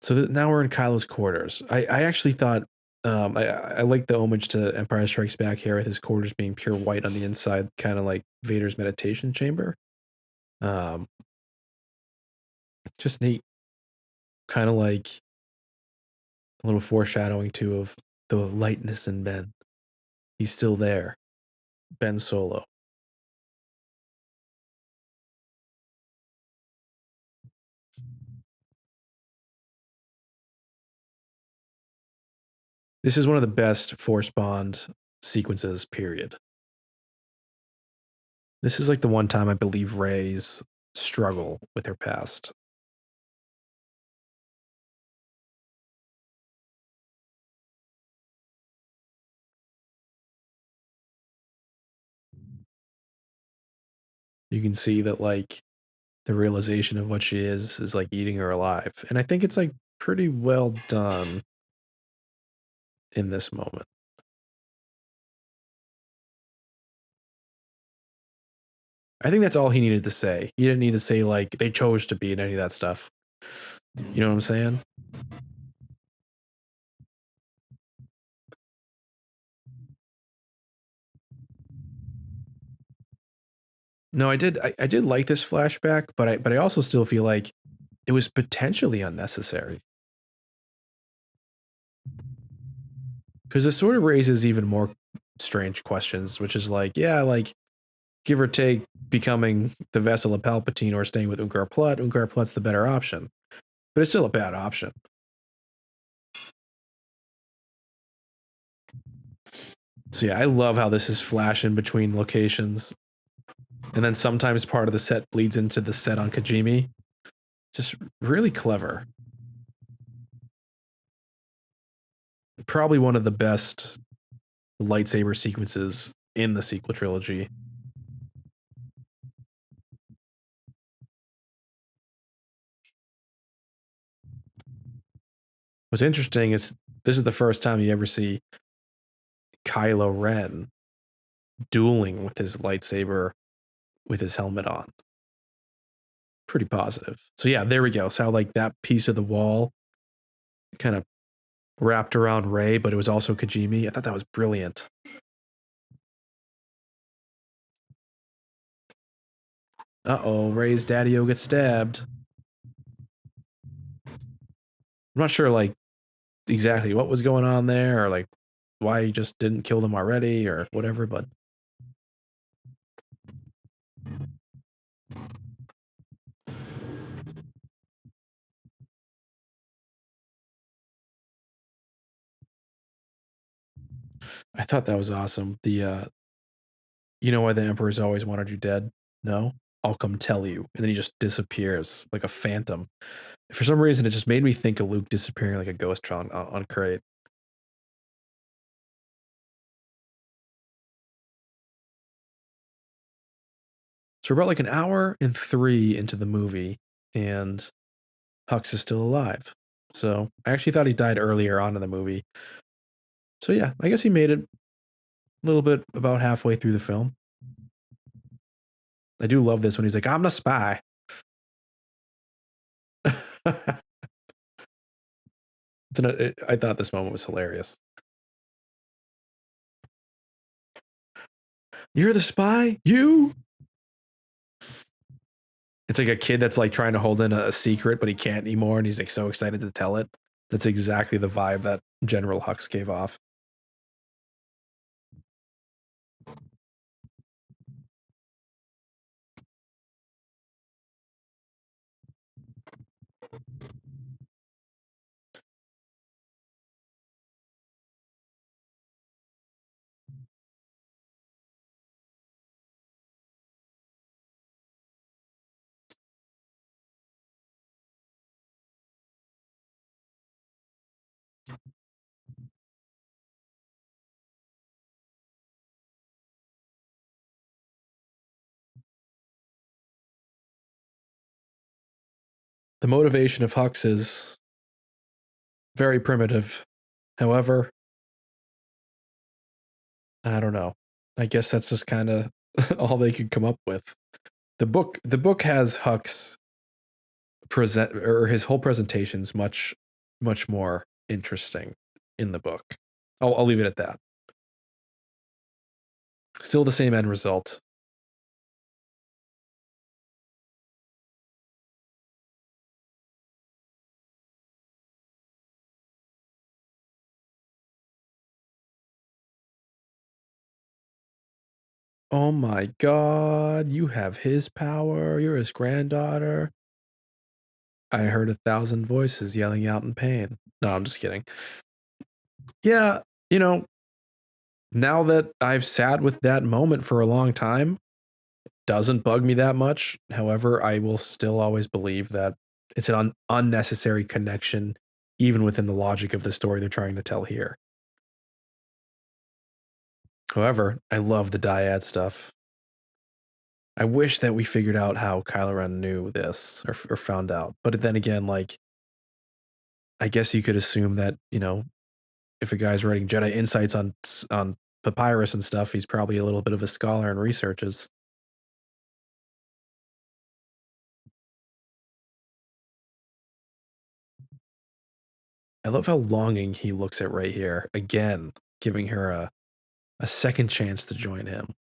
So now we're in Kylos Quarters. I actually thought I like the homage to Empire Strikes Back here with his quarters being pure white on the inside, kind of like Vader's meditation chamber. Um, just neat. Kind of like a little foreshadowing too of the lightness in Ben. He's still there. Ben Solo. This is one of the best Force Bond sequences, period. This is like the one time I believe Rey's struggle with her past. You can see that like the realization of what she is like eating her alive. And I think it's like pretty well done in this moment. I think that's all he needed to say. He didn't need to say like they chose to be in any of that stuff. You know what I'm saying? No, I did like this flashback, but I also still feel like it was potentially unnecessary. Because it sort of raises even more strange questions, which is like, yeah, like give or take becoming the vessel of Palpatine or staying with Unkar Plutt. Unkar Plutt's the better option, but it's still a bad option. So yeah, I love how this is flashing between locations, and then sometimes part of the set bleeds into the set on Kajimi. Just really clever. Probably one of the best lightsaber sequences in the sequel trilogy. What's interesting is this is the first time you ever see Kylo Ren dueling with his lightsaber with his helmet on. Pretty positive. So yeah, there we go. So how like that piece of the wall kind of wrapped around Rey, but it was also Kajimi. I thought that was brilliant. Uh-oh, Rey's daddy-o gets stabbed. I'm not sure like exactly what was going on there or like why he just didn't kill them already or whatever, but I thought that was awesome. You know why the Emperor's always wanted you dead? No? I'll come tell you. And then he just disappears like a phantom. For some reason, it just made me think of Luke disappearing like a ghost on Crate. So we're about like an hour and 3 into the movie, and Hux is still alive. So I actually thought he died earlier on in the movie. So yeah, I guess he made it a little bit about halfway through the film. I do love this when he's like, I'm the spy. I thought this moment was hilarious. You're the spy? You? It's like a kid that's like trying to hold in a secret, but he can't anymore, and he's like so excited to tell it. That's exactly the vibe that General Hux gave off. The motivation of Hux is very primitive. However, I don't know. I guess that's just kind of all they could come up with. The book has Hux present, or his whole presentation's much more interesting in the book. I'll leave it at that. Still the same end result. Oh my god, you have his power, you're his granddaughter. I heard 1,000 voices yelling out in pain. No, I'm just kidding. Yeah, you know, now that I've sat with that moment for a long time, it doesn't bug me that much. However, I will still always believe that it's an unnecessary connection, even within the logic of the story they're trying to tell here. However, I love the dyad stuff. I wish that we figured out how Kylo Ren knew this or found out. But then again, like, I guess you could assume that, you know, if a guy's writing Jedi insights on papyrus and stuff, he's probably a little bit of a scholar and researches. I love how longing he looks at right here. Again, giving her a second chance to join him.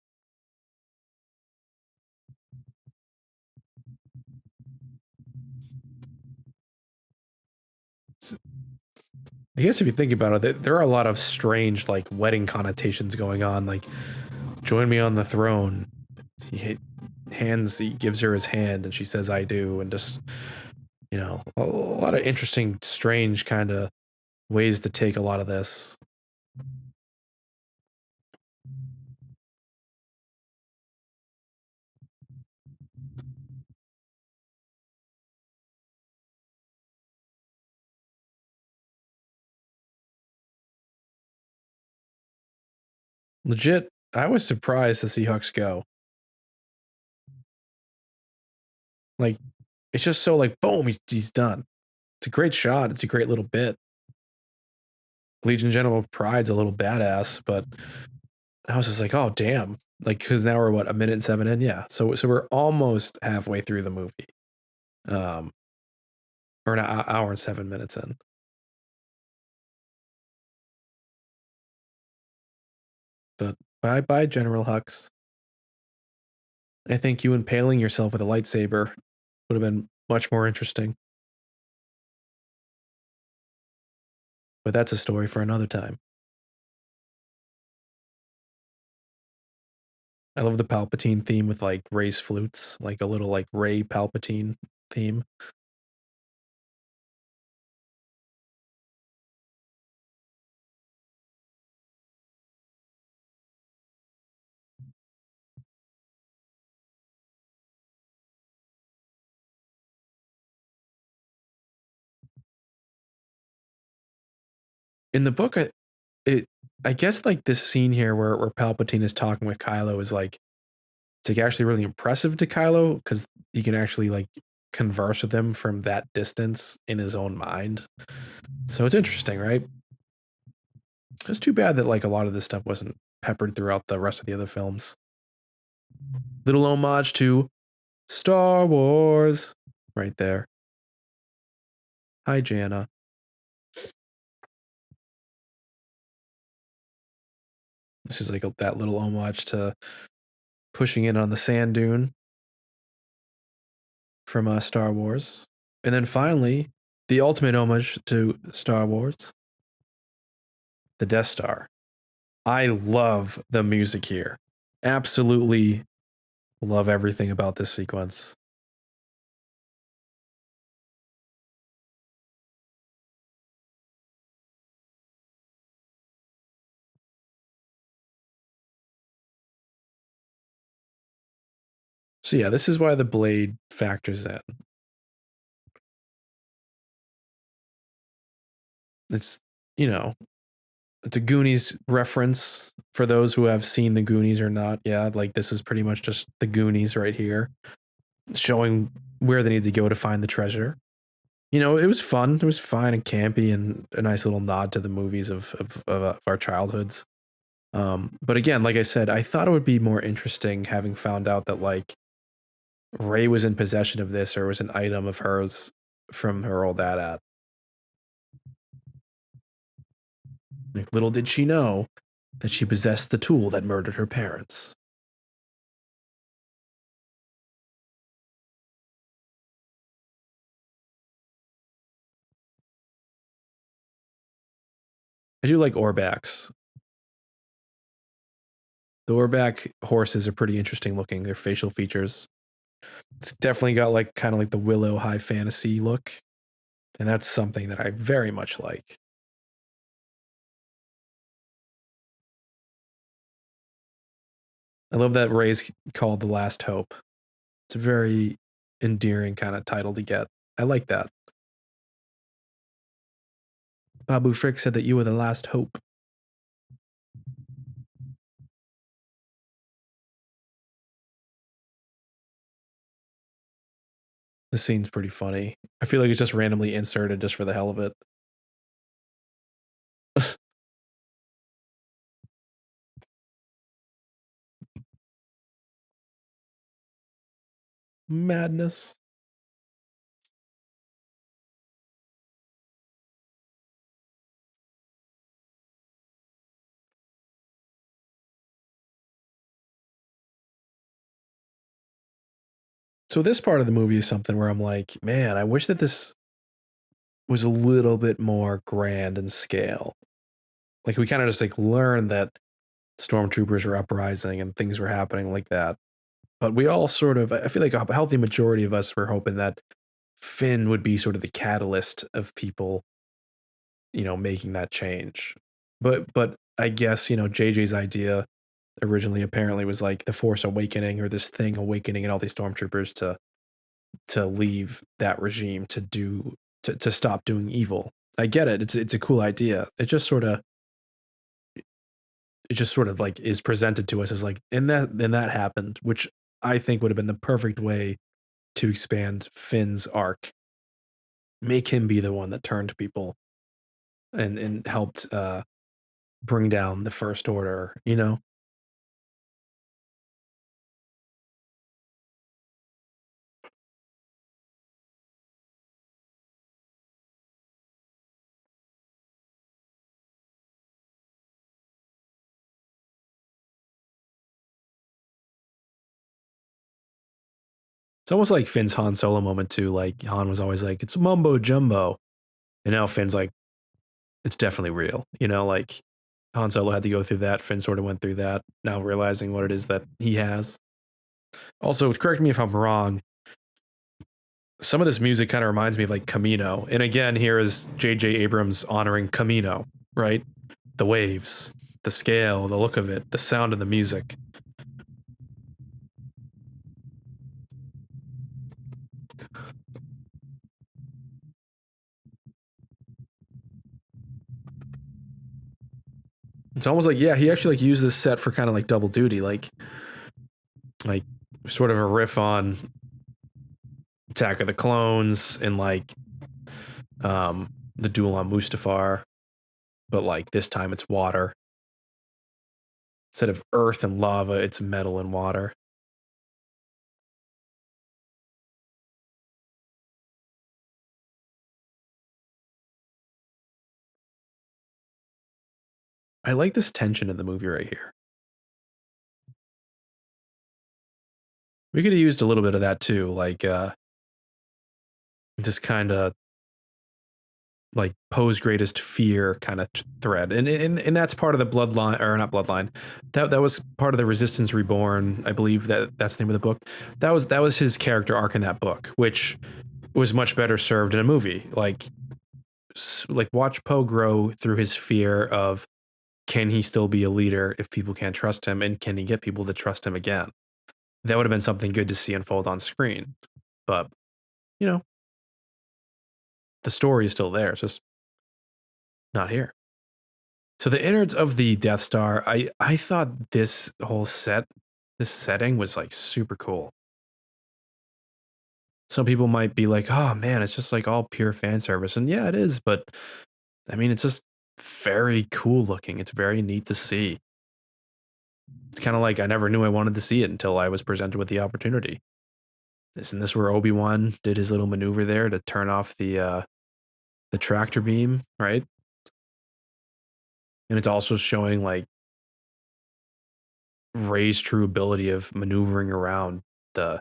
I guess if you think about it, there are a lot of strange like wedding connotations going on. Like, join me on the throne. He gives her his hand, and she says, "I do," and just, you know, a lot of interesting, strange kind of ways to take a lot of this. Legit, I was surprised to see Hux go. Like, it's just so like, boom, he's done. It's a great shot. It's a great little bit. Legion General Pride's a little badass, but I was just like, oh damn, like, because now we're what, a minute and 7 in, yeah. So we're almost halfway through the movie, um, or an hour and 7 minutes in. But bye bye, General Hux. I think you impaling yourself with a lightsaber would have been much more interesting. But that's a story for another time. I love the Palpatine theme with like Ray's flutes, like a little like Ray Palpatine theme. In the book, it I guess like this scene here where Palpatine is talking with Kylo is like, it's like actually really impressive to Kylo because he can actually like converse with him from that distance in his own mind. So it's interesting, right? It's too bad that like a lot of this stuff wasn't peppered throughout the rest of the other films. Little homage to Star Wars right there. Hi, Jana. This is like that little homage to pushing in on the sand dune from Star Wars. And then finally, the ultimate homage to Star Wars, the Death Star. I love the music here. Absolutely love everything about this sequence. So yeah, this is why the blade factors in. It's, you know, it's a Goonies reference for those who have seen the Goonies or not. Yeah, like this is pretty much just the Goonies right here, showing where they need to go to find the treasure. You know, it was fun. It was fine and campy and a nice little nod to the movies of our childhoods. But again, like I said, I thought it would be more interesting having found out that like Ray was in possession of this or was an item of hers from her old AT-AT. Like, little did she know that she possessed the tool that murdered her parents. I do like Orbaks. The Orback horses are pretty interesting looking. Their facial features. It's definitely got like kind of like the Willow high fantasy look. And that's something that I very much like. I love that Ray's called The Last Hope. It's a very endearing kind of title to get. I like that. Babu Frick said that you were the last hope. The scene's pretty funny. I feel like it's just randomly inserted just for the hell of it. Madness. So this part of the movie is something where I'm like, man, I wish that this was a little bit more grand in scale. Like we kind of just like learned that stormtroopers were uprising and things were happening like that. But we all sort of, I feel like a healthy majority of us were hoping that Finn would be sort of the catalyst of people, you know, making that change. But I guess, you know, JJ's idea originally apparently was like the Force awakening or this thing awakening and all these stormtroopers to leave that regime to stop doing evil. I get it. It's a cool idea. It just sort of like is presented to us as like and that happened, which I think would have been the perfect way to expand Finn's arc. Make him be the one that turned people and helped bring down the First Order, you know? It's almost like Finn's Han Solo moment too. Like Han was always like, it's mumbo jumbo. And now Finn's like, it's definitely real. You know, like Han Solo had to go through that. Finn sort of went through that, now realizing what it is that he has. Also, correct me if I'm wrong. Some of this music kind of reminds me of like Camino. And again, here is JJ Abrams honoring Camino, right? The waves, the scale, the look of it, the sound of the music. It's almost like, yeah, he actually like used this set for kind of like double duty, like sort of a riff on Attack of the Clones and like the duel on Mustafar, but like this time it's water. Instead of earth and lava, it's metal and water. I like this tension in the movie right here. We could have used a little bit of that too, like this kind of like Poe's greatest fear kind of thread, and that's part of the bloodline or not bloodline. That was part of the Resistance Reborn, I believe that's the name of the book. That was his character arc in that book, which was much better served in a movie. Like watch Poe grow through his fear of can he still be a leader if people can't trust him, and can he get people to trust him again? That would have been something good to see unfold on screen. But you know, the story is still there. It's just not here. So the innards of the Death Star, I thought this whole set, this setting was like super cool. some people might be like, oh man, it's just like all pure fan service. And yeah, it is. But I mean, it's just very cool looking. It's very neat to see. It's kind of like I never knew I wanted to see it until I was presented with the opportunity. Isn't this where Obi-Wan did his little maneuver there to turn off the tractor beam, right? And it's also showing like Rey's true ability of maneuvering around the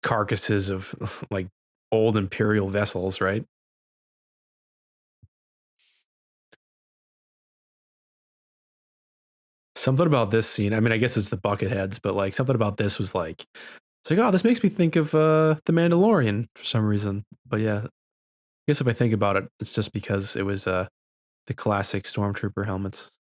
carcasses of like old Imperial vessels, right? Something about this scene, I mean, I guess it's the bucket heads, but like something about this was like, it's like, oh, this makes me think of The Mandalorian for some reason. But yeah, I guess if I think about it, it's just because it was the classic Stormtrooper helmets.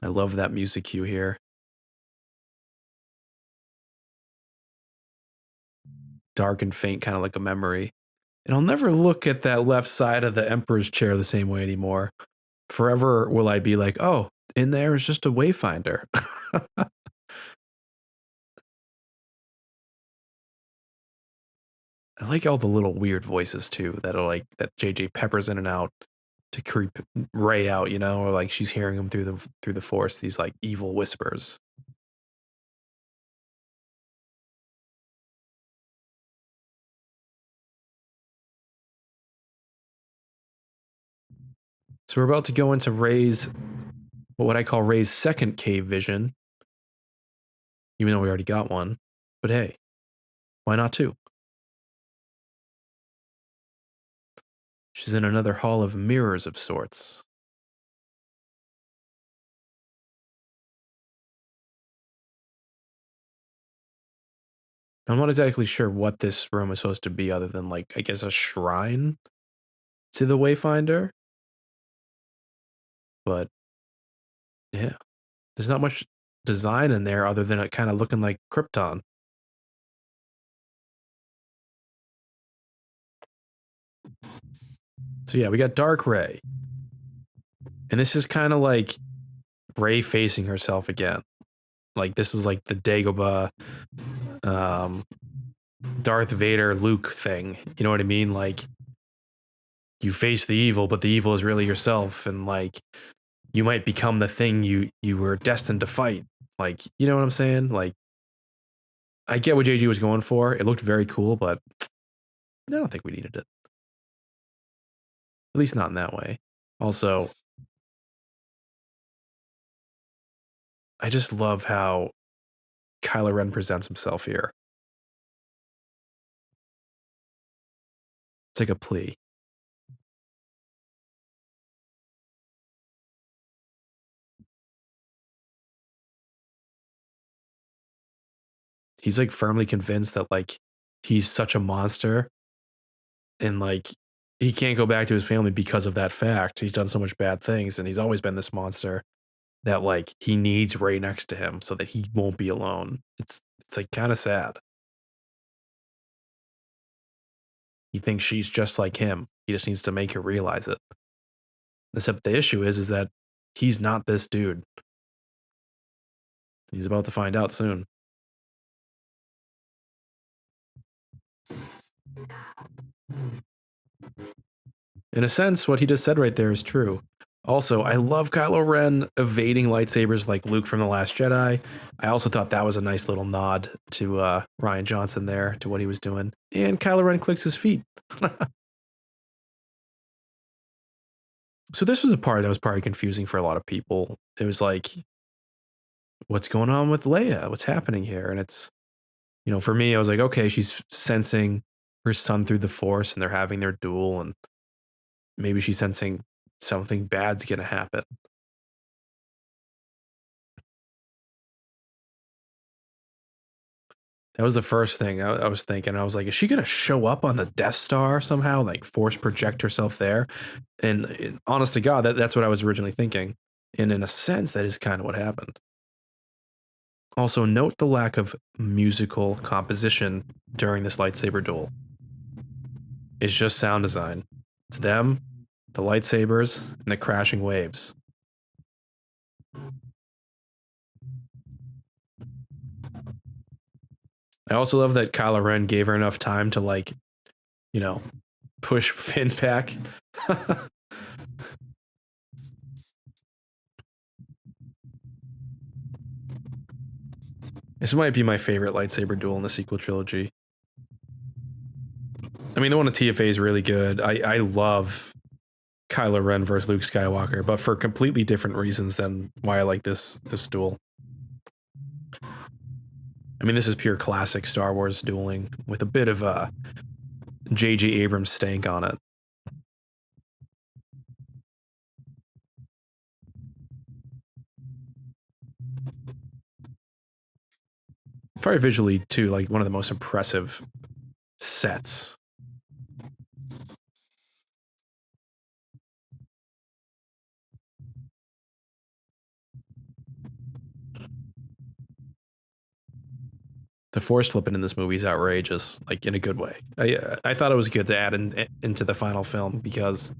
I love that music cue here. Dark and faint, kind of like a memory. And I'll never look at that left side of the Emperor's chair the same way anymore. Forever will I be like, oh, in there is just a wayfinder. I like all the little weird voices too that are like that JJ peppers in and out to creep Ray out, you know, or like she's hearing him through the force, these like evil whispers. So we're about to go into Ray's what I call Ray's second cave vision, even though we already got one. But hey, why not two? She's in another hall of mirrors of sorts. I'm not exactly sure what this room is supposed to be other than like, I guess a shrine to the Wayfinder. But yeah, there's not much design in there other than it kind of looking like Krypton. So yeah, we got Dark Ray. And this is kind of like Ray facing herself again. Like this is like the Dagobah um Darth Vader Luke thing. You know what I mean? Like you face the evil, but the evil is really yourself, and like you might become the thing you were destined to fight. Like, you know what I'm saying? Like I get what JG was going for. It looked very cool, but I don't think we needed it. At least not in that way. Also, I just love how Kylo Ren presents himself here. It's like a plea. He's like firmly convinced that like he's such a monster and like he can't go back to his family because of that fact. He's done so much bad things and he's always been this monster that like he needs Ray next to him so that he won't be alone. It's like kind of sad. He thinks she's just like him. He just needs to make her realize it. Except the issue is that he's not this dude. He's about to find out soon. In a sense, what he just said right there is true. Also, I love Kylo Ren evading lightsabers like Luke from The Last Jedi. I also thought that was a nice little nod to Rian Johnson there, to what he was doing. And Kylo Ren clicks his feet. So this was a part that was probably confusing for a lot of people. It was like, what's going on with Leia? What's happening here? And it's, you know, for me, I was like, okay, she's sensing her son through the Force and they're having their duel and maybe she's sensing something bad's gonna happen. That was the first thing I was thinking. I was like, is she gonna show up on the Death Star somehow, like force project herself there? And honest to God, that's what I was originally thinking. And in a sense, that is kind of what happened. Also, note the lack of musical composition during this lightsaber duel. It's just sound design. It's them, the lightsabers, and the crashing waves. I also love that Kylo Ren gave her enough time to, like, you know, push Finn back. This might be my favorite lightsaber duel in the sequel trilogy. I mean, the one at TFA is really good. I love Kylo Ren versus Luke Skywalker, but for completely different reasons than why I like this duel. I mean, this is pure classic Star Wars dueling with a bit of a JJ Abrams stank on it. Probably visually too, like one of the most impressive sets. The force flipping in this movie is outrageous, like in a good way. I thought it was good to add into the final film because,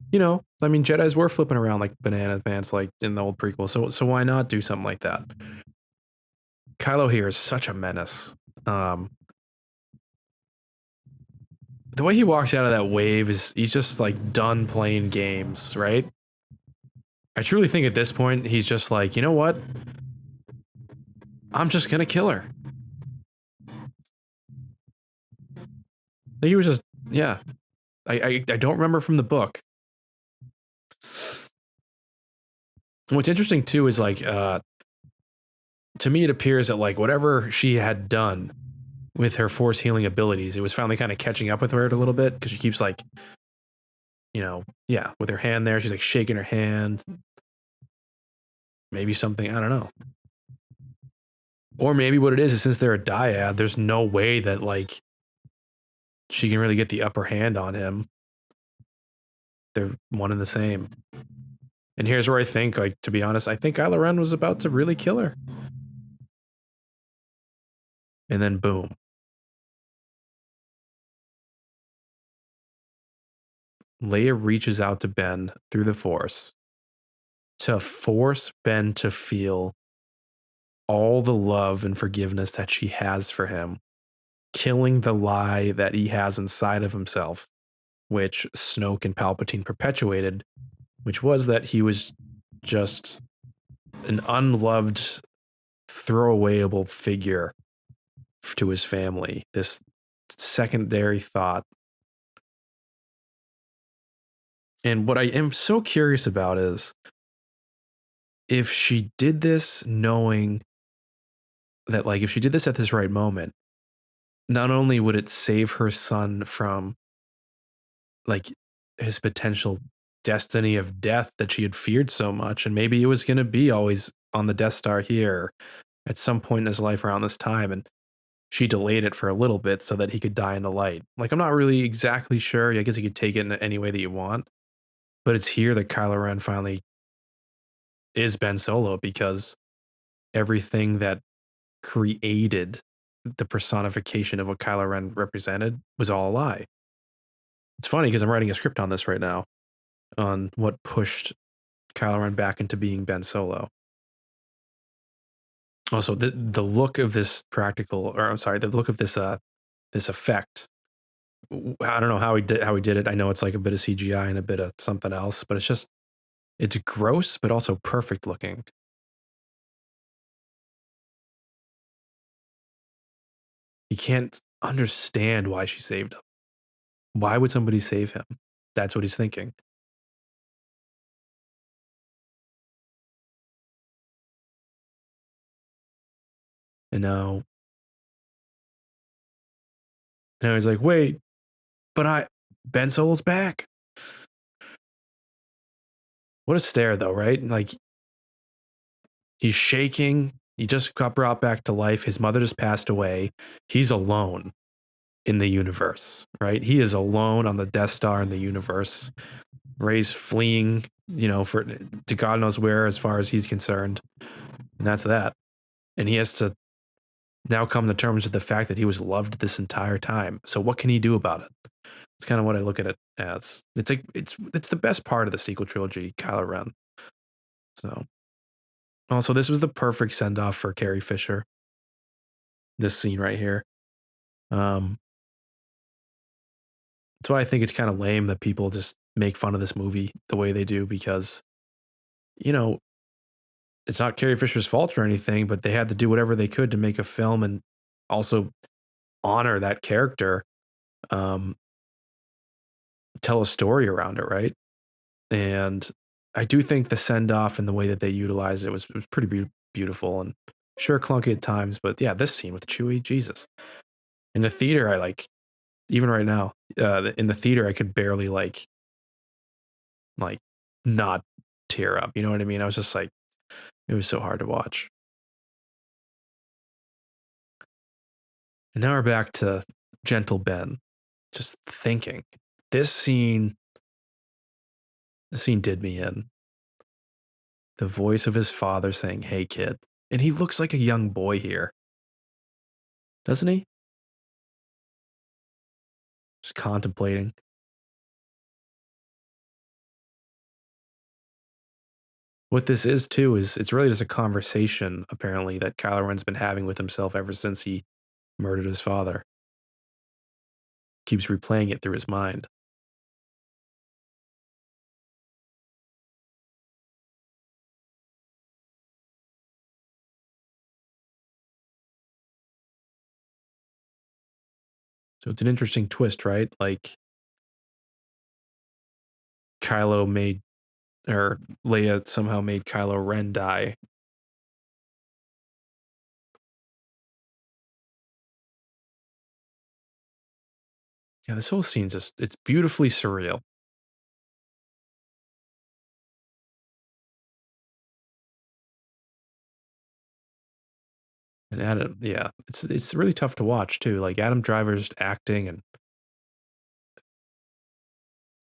you know, I mean, Jedi's were flipping around like banana pants, like in the old prequel. So why not do something like that? Kylo here is such a menace. The way he walks out of that wave is he's just like done playing games, right? I truly think at this point he's just like, you know what? I'm just gonna kill her. He was just, yeah. I don't remember from the book. What's interesting too is like, to me it appears that like whatever she had done with her force healing abilities, it was finally kind of catching up with her a little bit because she keeps like, you know, yeah, with her hand there, she's like shaking her hand. Maybe something, I don't know. Or maybe what it is since they're a dyad, there's no way that like she can really get the upper hand on him. They're one and the same. And here's where I think, like, to be honest, I think Kylo Ren was about to really kill her. And then boom. Leia reaches out to Ben through the Force to force Ben to feel all the love and forgiveness that she has for him, killing the lie that he has inside of himself, which Snoke and Palpatine perpetuated, which was that he was just an unloved, throwawayable figure to his family. This secondary thought. And what I am so curious about is if she did this knowing that, like, if she did this at this right moment, not only would it save her son from, like, his potential destiny of death that she had feared so much, and maybe it was going to be always on the Death Star here at some point in his life around this time, and she delayed it for a little bit so that he could die in the light. Like, I'm not really exactly sure. I guess you could take it in any way that you want, but it's here that Kylo Ren finally is Ben Solo because everything that created the personification of what Kylo Ren represented was all a lie. It's funny because I'm writing a script on this right now on what pushed Kylo Ren back into being Ben Solo. Also, the look of this practical, or I'm sorry, the look of this this effect. I don't know how he did it. I know it's like a bit of CGI and a bit of something else, but it's gross but also perfect looking. He can't understand why she saved him. Why would somebody save him? That's what he's thinking. And now he's like, wait, but Ben Solo's back. What a stare, though, right? Like, he's shaking. He just got brought back to life. His mother just passed away. He's alone in the universe, right? He is alone on the Death Star in the universe. Rey's fleeing, you know, to God knows where as far as he's concerned. And that's that. And he has to now come to terms with the fact that he was loved this entire time. So what can he do about it? It's kind of what I look at it as. It's like it's the best part of the sequel trilogy, Kylo Ren. So Also, this was the perfect send off for Carrie Fisher. This scene right here. Um, that's why I think it's kind of lame that people just make fun of this movie the way they do, because, you know, it's not Carrie Fisher's fault or anything, but they had to do whatever they could to make a film and also honor that character, um, tell a story around it, right? And I do think the send off and the way that they utilized it was pretty beautiful, and sure clunky at times, but yeah, this scene with Chewie, Jesus. In the theater, I like, even right now, in the theater, I could barely like not tear up. You know what I mean? I was just like, it was so hard to watch. And now we're back to Gentle Ben. Just thinking, this scene, the scene did me in. The voice of his father saying, "Hey, kid," and he looks like a young boy here, doesn't he? Just contemplating. What this is too is it's really just a conversation, apparently, that Kylo Ren's been having with himself ever since he murdered his father. Keeps replaying it through his mind. So it's an interesting twist, right? Like Kylo made, or Leia somehow made Kylo Ren die. Yeah, this whole scene's just, it's beautifully surreal. And Adam, yeah, it's really tough to watch too. Like Adam Driver's acting and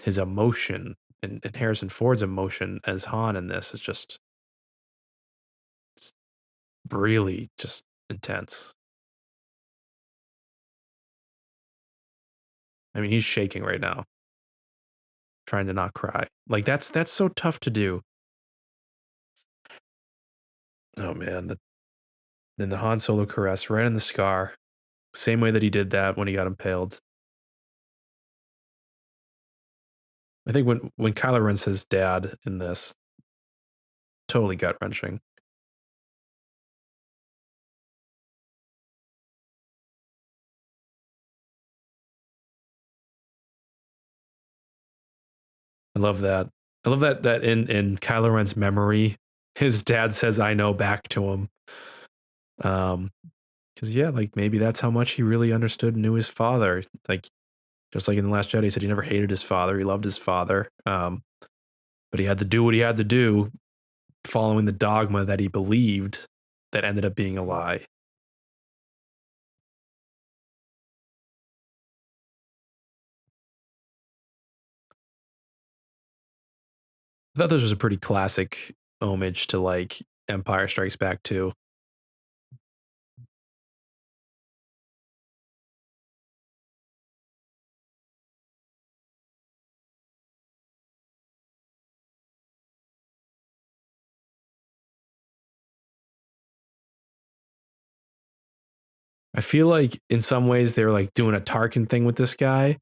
his emotion, and Harrison Ford's emotion as Han in this is just, it's really just intense. I mean, he's shaking right now, trying to not cry. Like that's so tough to do. Oh man, then the Han Solo caress right in the scar, same way that he did that when he got impaled. I think when Kylo Ren says "Dad" in this, totally gut wrenching. I love that. I love that in Kylo Ren's memory, his dad says "I know" back to him. Because yeah, like maybe that's how much he really understood and knew his father. Like just like in the Last Jedi, he said he never hated his father. He loved his father. But he had to do what he had to do, following the dogma that he believed that ended up being a lie. I thought this was a pretty classic homage to like Empire Strikes Back too. I feel like in some ways they were like doing a Tarkin thing with this guy,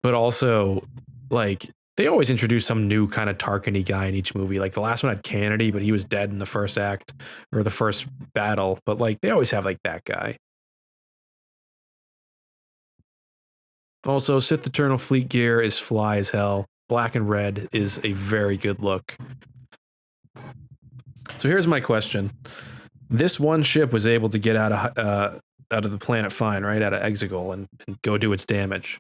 but also like they always introduce some new kind of Tarkin-y guy in each movie. Like the last one had Kennedy, but he was dead in the first act or the first battle. But like they always have like that guy. Also, Sith Eternal Fleet gear is fly as hell. Black and red is a very good look. So here's my question: this one ship was able to get out of the planet fine, right, out of Exegol, and go do its damage.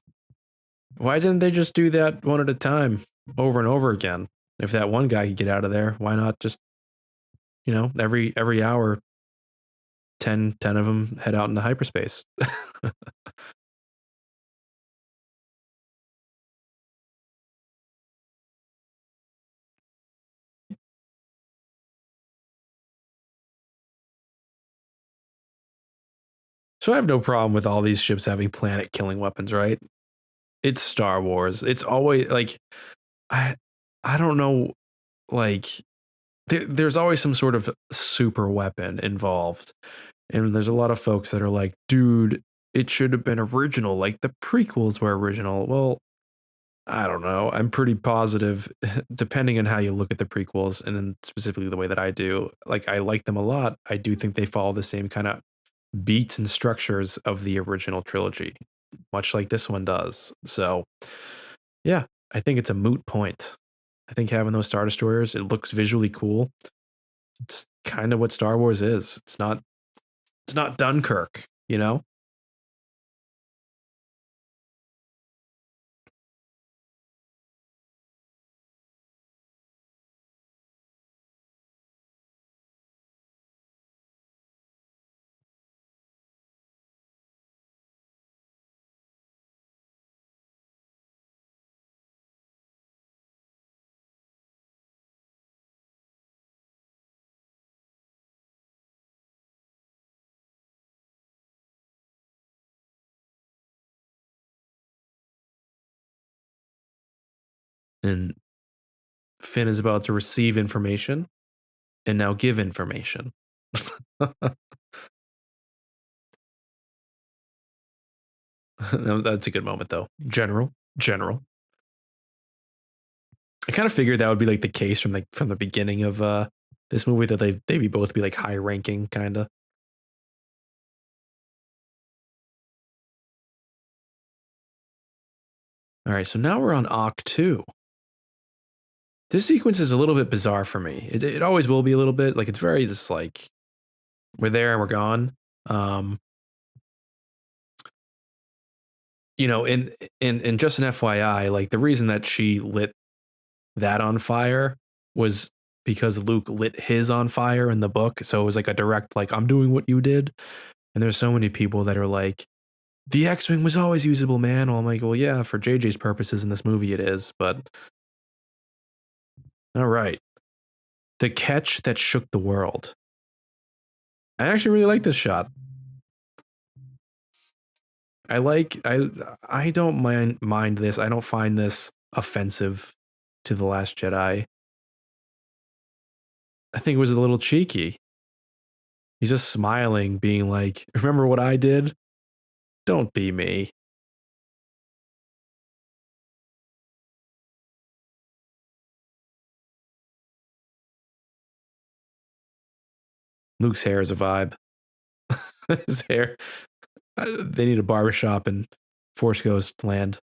Why didn't they just do that one at a time, over and over again? If that one guy could get out of there, why not just, every hour, 10 of them head out into hyperspace? So I have no problem with all these ships having planet killing weapons, right? It's Star Wars. It's always like I I don't know, like there's always some sort of super weapon involved. And there's a lot of folks that are like, dude, it should have been original, like the prequels were original. Well, I don't know. I'm pretty positive, depending on how you look at the prequels, and then specifically the way that I do. Like, I like them a lot. I do think they follow the same kind of beats and structures of the original trilogy, much like this one does. So, yeah, I think it's a moot point. I think having those Star Destroyers, it looks visually cool. It's kind of what Star Wars is. It's not Dunkirk, you know? And Finn is about to receive information and now give information. No, that's a good moment though. General. I kind of figured that would be like the case from the beginning of this movie, that they be both be like high ranking kind of. All right, so now we're on Oct 2. This sequence is a little bit bizarre for me. It always will be a little bit. Like, it's very just like we're there and we're gone. Um, and just an FYI, like the reason that she lit that on fire was because Luke lit his on fire in the book. So it was like a direct, like, I'm doing what you did. And there's so many people that are like, the X-Wing was always usable, man. Well, I'm like, well, yeah, for JJ's purposes in this movie it is, but all right. The catch that shook the world. I actually really like this shot. I don't mind this. I don't find this offensive to The Last Jedi. I think it was a little cheeky. He's just smiling, being like, remember what I did? Don't be me. Luke's hair is a vibe. His hair. They need a barbershop in Force Ghost land.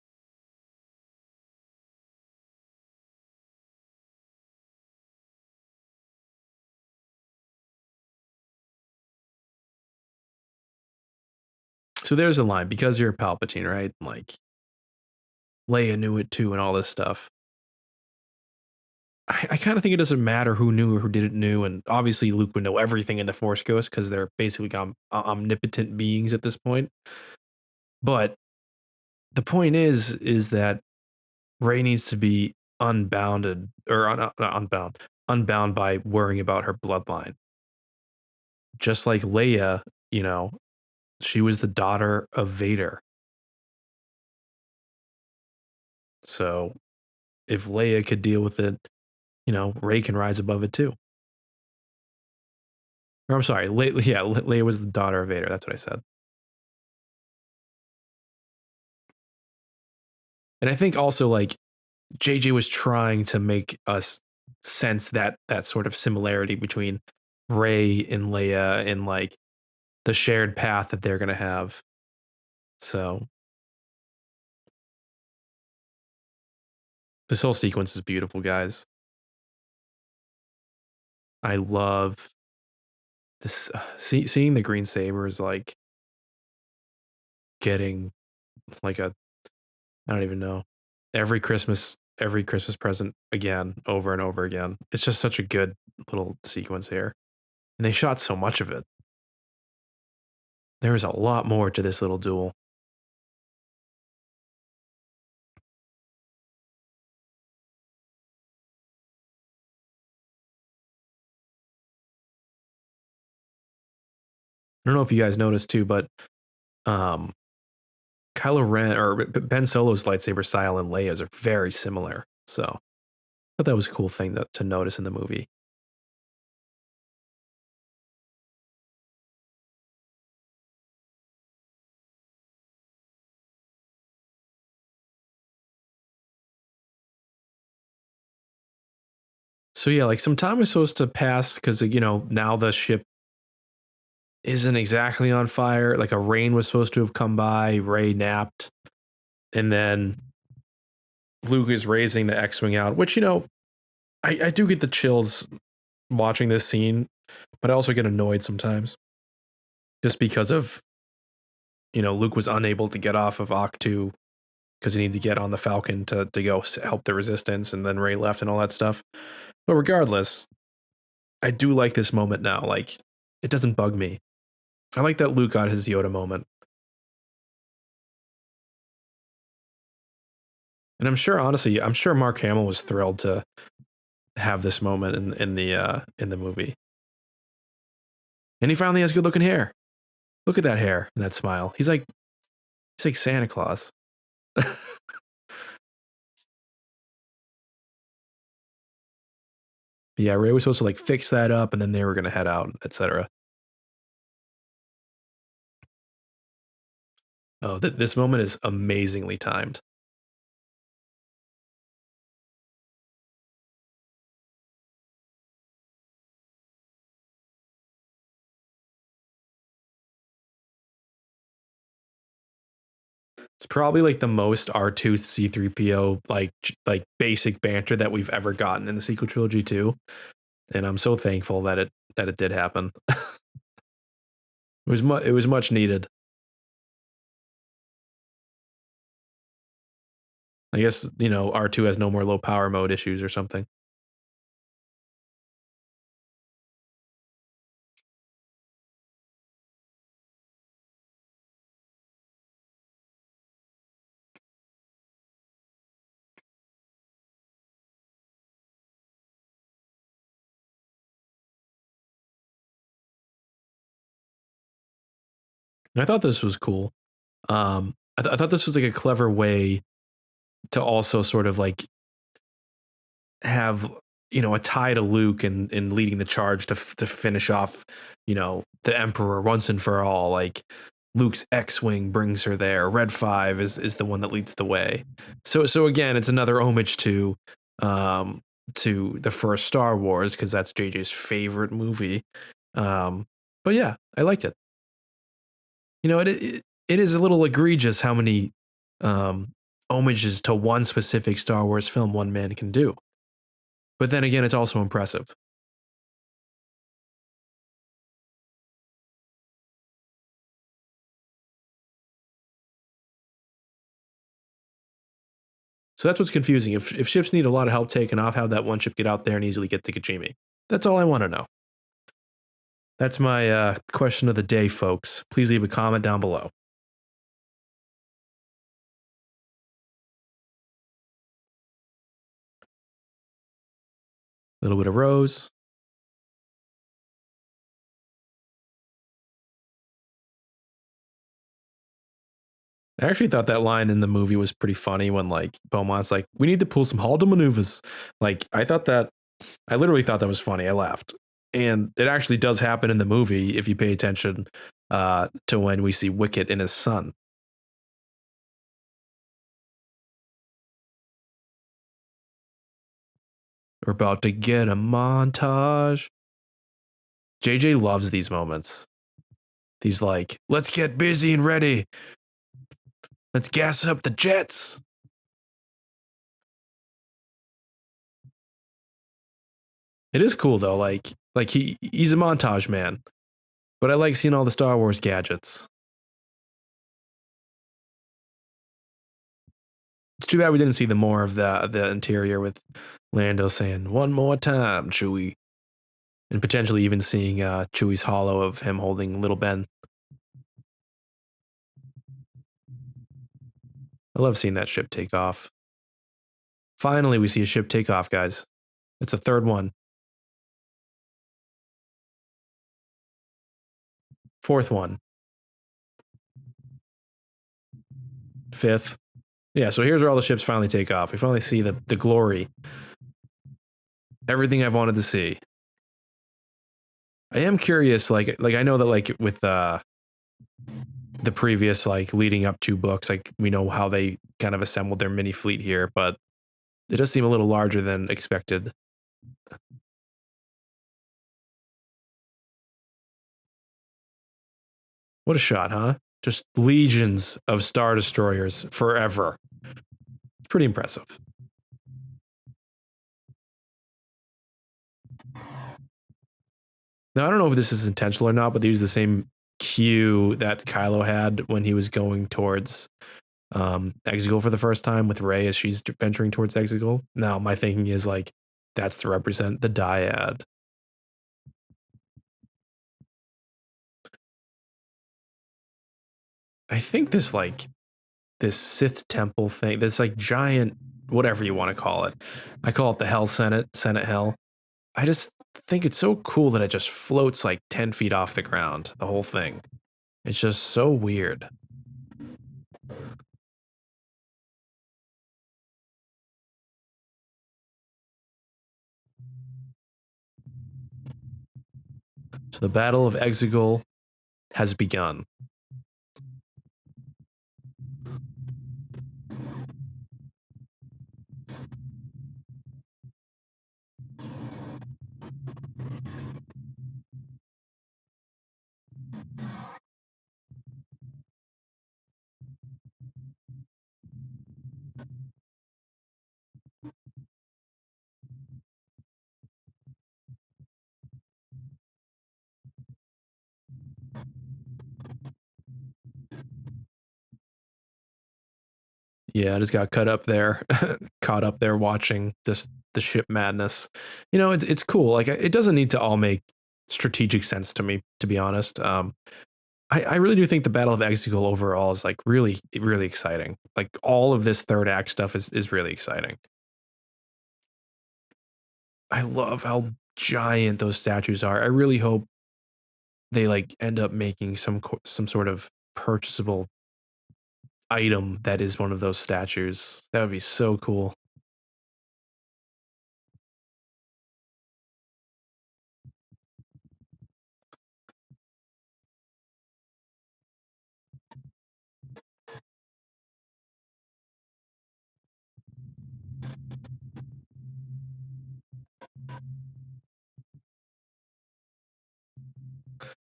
So there's a line, because you're a Palpatine, right? Like, Leia knew it too and all this stuff. I kind of think it doesn't matter who knew or who didn't know, and obviously Luke would know everything in the Force Ghost because they're basically omnipotent beings at this point. But the point is that Rey needs to be unbounded or unbound by worrying about her bloodline. Just like Leia, she was the daughter of Vader. So if Leia could deal with it, Rey can rise above it too. Or I'm sorry, Leia was the daughter of Vader. That's what I said. And I think also, like, JJ was trying to make us sense that sort of similarity between Rey and Leia and like the shared path that they're gonna have. So this whole sequence is beautiful, guys. I love this. Seeing the green saber is like getting like I don't even know, every Christmas present again, over and over again. It's just such a good little sequence here. And they shot so much of it. There is a lot more to this little duel. I don't know if you guys noticed too, but um Kylo Ren or Ben Solo's lightsaber style and Leia's are very similar. So I thought that was a cool thing to notice in the movie. So yeah, like some time was supposed to pass because now the ship isn't exactly on fire. Like a rain was supposed to have come by. Ray napped, and then Luke is raising the X-wing out, which I do get the chills watching this scene, but I also get annoyed sometimes just because of Luke was unable to get off of Octu because he needed to get on the Falcon to go help the Resistance, and then Ray left and all that stuff. But regardless, I do like this moment now. Like, it doesn't bug me. I like that Luke got his Yoda moment. And I'm sure, honestly, Mark Hamill was thrilled to have this moment in the movie. And he finally has good looking hair. Look at that hair and that smile. He's like Santa Claus. Yeah, Ray was supposed to like fix that up, and then they were gonna head out, etc. Oh, this moment is amazingly timed. It's probably like the most R2 C3PO like basic banter that we've ever gotten in the sequel trilogy too. And I'm so thankful that it did happen. It was much needed. I guess, R2 has no more low power mode issues or something. And I thought this was cool. I thought this was like a clever way to also sort of like have a tie to Luke and leading the charge to finish off the Emperor once and for all. Like Luke's X-wing brings her there. Red 5 is the one that leads the way. So again, it's another homage to the first Star Wars, because that's JJ's favorite movie. But yeah, I liked it. It is a little egregious how many homages to one specific Star Wars film one man can do. But then again, it's also impressive. So that's what's confusing. If ships need a lot of help taking off, how'd that one ship get out there and easily get to Kijimi? That's all I want to know. That's my question of the day, folks. Please leave a comment down below. A little bit of Rose. I actually thought that line in the movie was pretty funny when like Beaumont's like, we need to pull some Haldo maneuvers. Like I literally thought that was funny. I laughed. And it actually does happen in the movie if you pay attention to when we see Wicket and his son. We're about to get a montage. JJ loves these moments. He's like, let's get busy and ready. Let's gas up the jets. It is cool though. Like he's a montage man, but I like seeing all the Star Wars gadgets. It's too bad we didn't see the more of the interior with Lando saying "one more time, Chewie," and potentially even seeing Chewie's holo of him holding little Ben. I love seeing that ship take off. Finally, we see a ship take off, guys. It's the third one. Fourth one. Fifth. Yeah, so here's where all the ships finally take off. We finally see the glory. Everything I've wanted to see. I am curious, like I know that like with the previous like leading up to books, like we know how they kind of assembled their mini fleet here, but it does seem a little larger than expected. What a shot, huh? Just legions of Star Destroyers forever. It's pretty impressive. Now, I don't know if this is intentional or not, but they use the same cue that Kylo had when he was going towards Exegol for the first time with Rey as she's venturing towards Exegol. Now, my thinking is like, that's to represent the dyad. I think this Sith temple thing, this like giant, whatever you want to call it. I call it the Hell Senate, Senate Hell. I just think it's so cool that it just floats like 10 feet off the ground, the whole thing. It's just so weird. So the Battle of Exegol has begun. Yeah, I just got cut up there, caught up there watching this the ship madness. You know, it's cool. Like it doesn't need to all make strategic sense to me, to be honest. I really do think the Battle of Exegol overall is like really, really exciting. Like all of this third act stuff is really exciting. I love how giant those statues are. I really hope they like end up making some sort of purchasable item that is one of those statues. That would be so cool.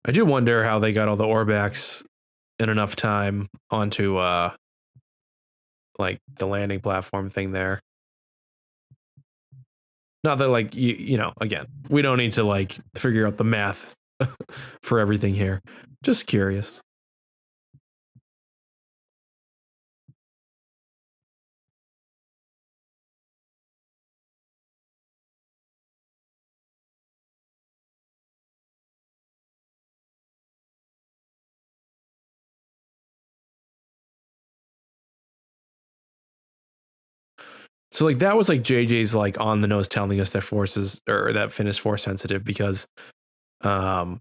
I do wonder how they got all the Orbaks in enough time onto like the landing platform thing there. Not that like you know, again, we don't need to like figure out the math for everything here. Just curious. So like that was like JJ's like on the nose telling us that forces or that Finn is force sensitive because um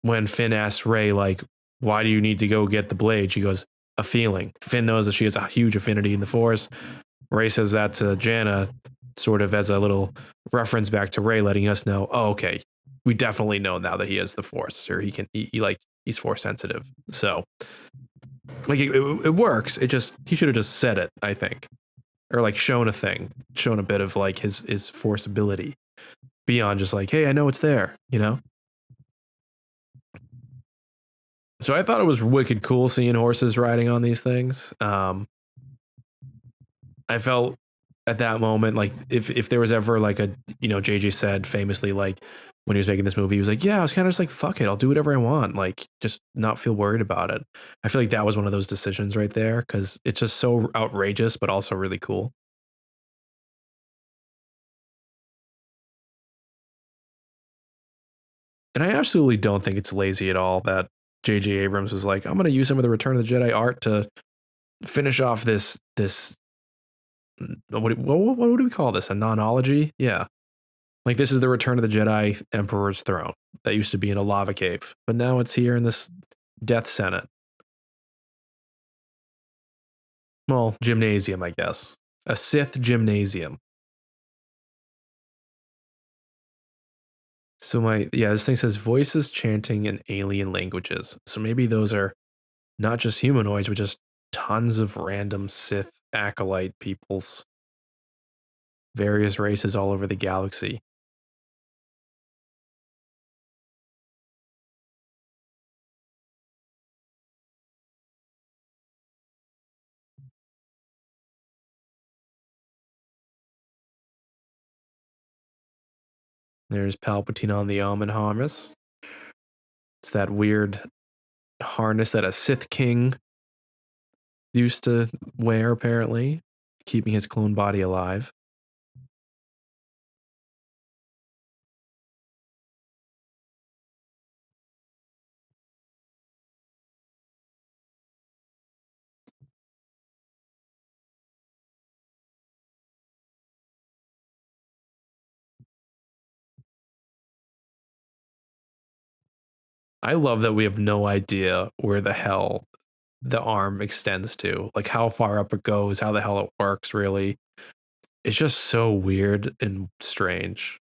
when Finn asks Rey like why do you need to go get the blade, she goes a feeling. Finn knows that she has a huge affinity in the force. Rey says that to Janna sort of as a little reference back to Rey letting us know, oh okay, we definitely know now that he has the force or he like he's force sensitive. So like it works. It just he should have just said it, I think. Or like shown a thing, shown a bit of like his force ability beyond just like, hey, I know it's there, you know? So I thought it was wicked cool seeing horses riding on these things. I felt at that moment like if there was ever like a you know JJ said famously like when he was making this movie he was like yeah I was kind of just like fuck it I'll do whatever I want like just not feel worried about it. I feel like that was one of those decisions right there because it's just so outrageous but also really cool. And I absolutely don't think it's lazy at all that JJ Abrams was like, I'm going to use some of the Return of the Jedi art to finish off this what do we call this? A nonology? Yeah. Like this is the Return of the Jedi Emperor's throne that used to be in a lava cave, but now it's here in this Death Senate. Well, gymnasium, I guess. A Sith gymnasium. So this thing says voices chanting in alien languages. So maybe those are not just humanoids, but just tons of random Sith acolyte peoples, various races all over the galaxy. There's Palpatine on the Omen harness. It's that weird harness that a Sith King used to wear, apparently, keeping his clone body alive. I love that we have no idea where the hell the arm extends to, like how far up it goes, how the hell it works, really. It's just so weird and strange.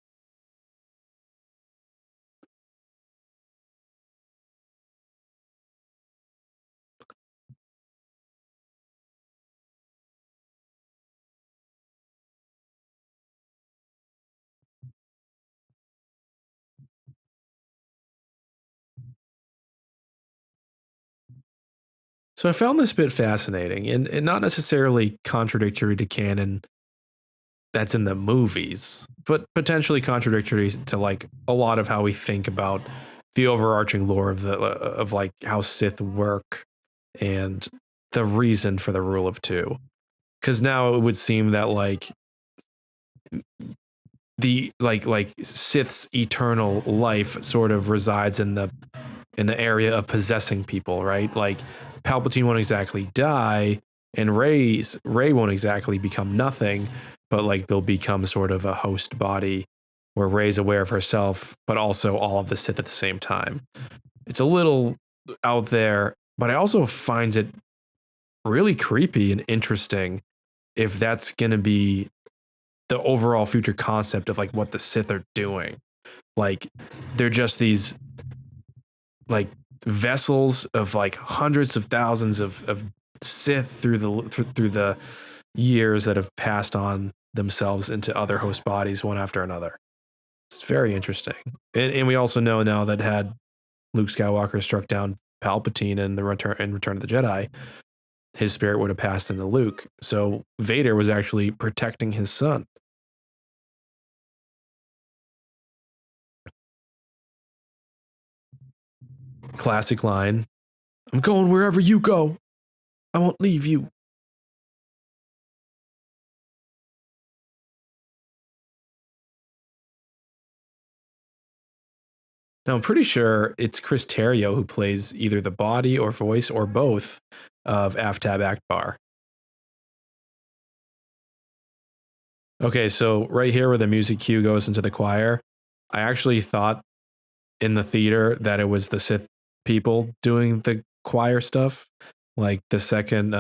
So I found this bit fascinating and not necessarily contradictory to canon that's in the movies, but potentially contradictory to like a lot of how we think about the overarching lore of the of like how Sith work and the reason for the rule of two. Because now it would seem that like the like Sith's eternal life sort of resides in the area of possessing people, right? Like Palpatine won't exactly die, and Rey won't exactly become nothing, but like they'll become sort of a host body where Rey's aware of herself, but also all of the Sith at the same time. It's a little out there, but I also find it really creepy and interesting if that's gonna be the overall future concept of like what the Sith are doing. Like they're just these like vessels of like hundreds of thousands of Sith through the years that have passed on themselves into other host bodies one after another. It's very interesting. And we also know now that had Luke Skywalker struck down Palpatine in Return of the Jedi, his spirit would have passed into Luke. So Vader was actually protecting his son. Classic line. I'm going wherever you go. I won't leave you. Now, I'm pretty sure it's Chris Terrio who plays either the body or voice or both of Aftab Akbar. Okay, so right here where the music cue goes into the choir, I actually thought in the theater that it was the Sith people doing the choir stuff. Like the second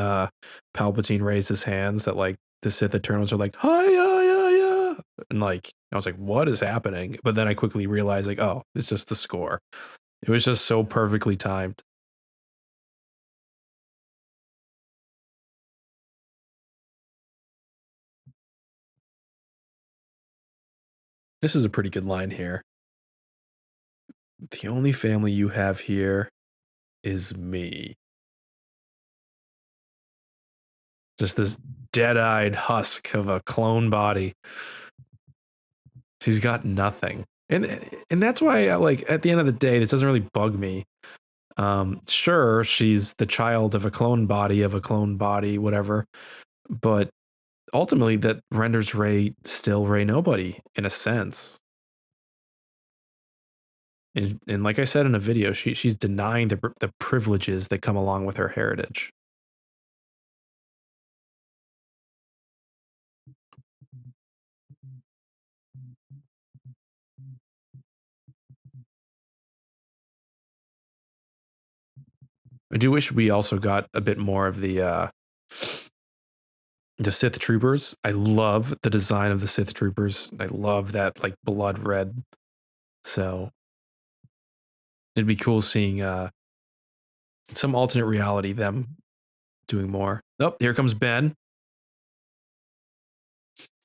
Palpatine raised his hands, that like the Sith Eternals are like, hi, yeah, yeah, yeah. And like, I was like, what is happening? But then I quickly realized, like, oh, it's just the score. It was just so perfectly timed. This is a pretty good line here. The only family you have here is me. Just this dead-eyed husk of a clone body. She's got nothing. And that's why like at the end of the day, this doesn't really bug me. Sure, she's the child of a clone body, whatever. But ultimately that renders Rey still Rey nobody in a sense. And like I said in a video, she's denying the privileges that come along with her heritage. I do wish we also got a bit more of the Sith troopers. I love the design of the Sith troopers. I love that like blood red. So it'd be cool seeing some alternate reality them doing more. Oh, here comes Ben.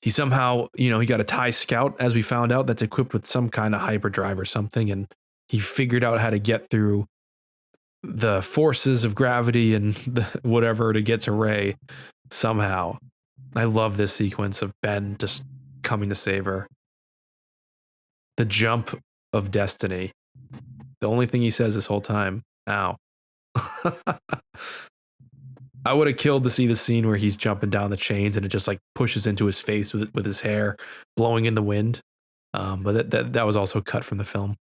He somehow, he got a TIE scout, as we found out, that's equipped with some kind of hyperdrive or something, and he figured out how to get through the forces of gravity and whatever to get to Rey somehow. I love this sequence of Ben just coming to save her. The jump of destiny. The only thing he says this whole time. Ow. I would have killed to see the scene where he's jumping down the chains and it just like pushes into his face with his hair blowing in the wind. But that was also cut from the film.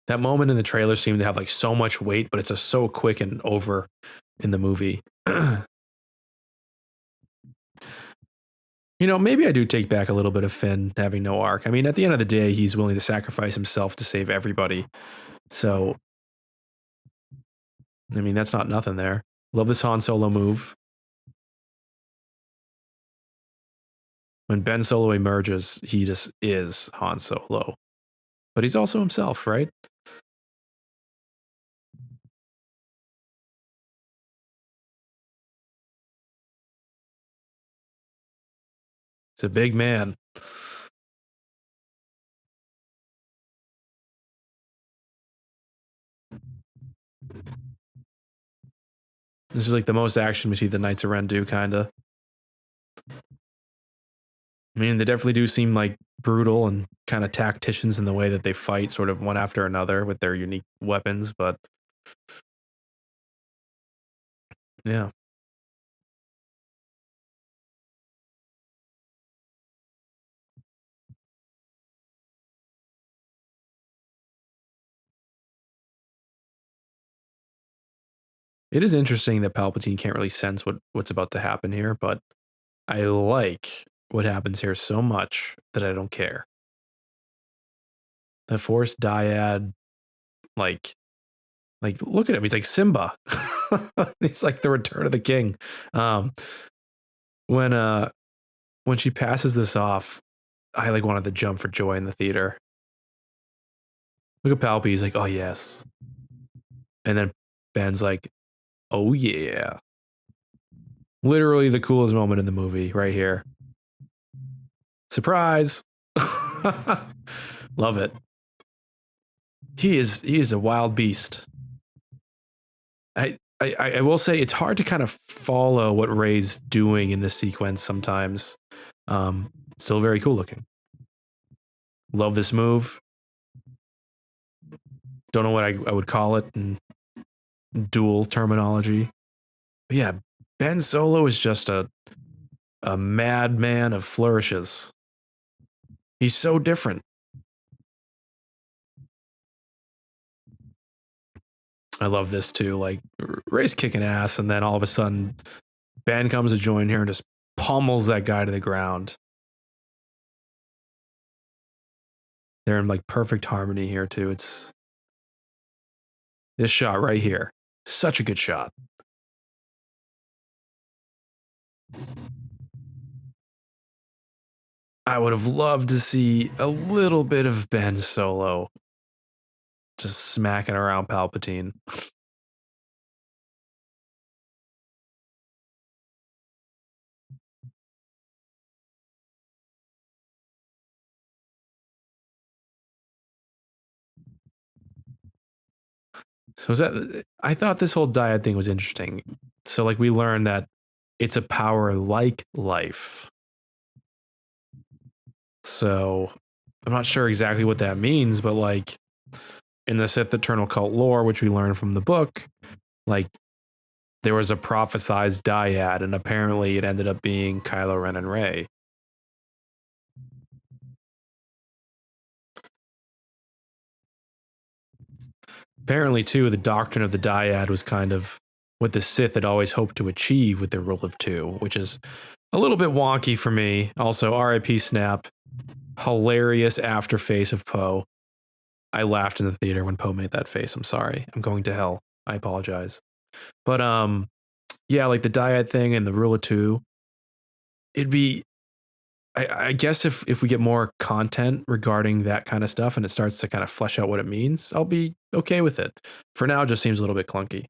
That moment in the trailer seemed to have like so much weight, but it's just so quick and over in the movie. You know, maybe I do take back a little bit of Finn having no arc. I mean, at the end of the day, he's willing to sacrifice himself to save everybody. So, I mean, that's not nothing there. Love this Han Solo move. When Ben Solo emerges, he just is Han Solo. But he's also himself, right? He's a big man. This is like the most action we see the Knights of Ren do, kinda. I mean, they definitely do seem like brutal and kind of tacticians in the way that they fight, sort of one after another with their unique weapons, but yeah. It is interesting that Palpatine can't really sense what's about to happen here, but I like what happens here so much that I don't care. The Force dyad, like look at him. He's like Simba. He's like the Return of the King. Um, when when she passes this off, I like wanted to jump for joy in the theater. Look at Palpy. He's like, oh yes, and then Ben's like, oh yeah. Literally the coolest moment in the movie, right here. Surprise! Love it. He is a wild beast. I will say it's hard to kind of follow what Rey's doing in this sequence sometimes. Still very cool looking. Love this move. Don't know what I would call it in dual terminology. But yeah, Ben Solo is just a madman of flourishes. He's so different. I love this too. Like Rey's kicking ass, and then all of a sudden, Ben comes to join here and just pummels that guy to the ground. They're in like perfect harmony here too. It's this shot right here. Such a good shot. I would have loved to see a little bit of Ben Solo just smacking around Palpatine. So is that I thought this whole dyad thing was interesting. So like we learned that it's a power like life. So I'm not sure exactly what that means, but like in the Sith Eternal Cult lore, which we learned from the book, like there was a prophesized dyad, and apparently it ended up being Kylo Ren and Rey. Apparently, too, the doctrine of the dyad was kind of what the Sith had always hoped to achieve with their rule of two, which is a little bit wonky for me. Also, R.I.P. Snap, hilarious after face of Poe. I laughed in the theater when Poe made that face. I'm sorry. I'm going to hell. I apologize. But yeah, like the dyad thing and the rule of two, it'd be I guess if we get more content regarding that kind of stuff and it starts to kind of flesh out what it means, I'll be okay with it. For now, it just seems a little bit clunky.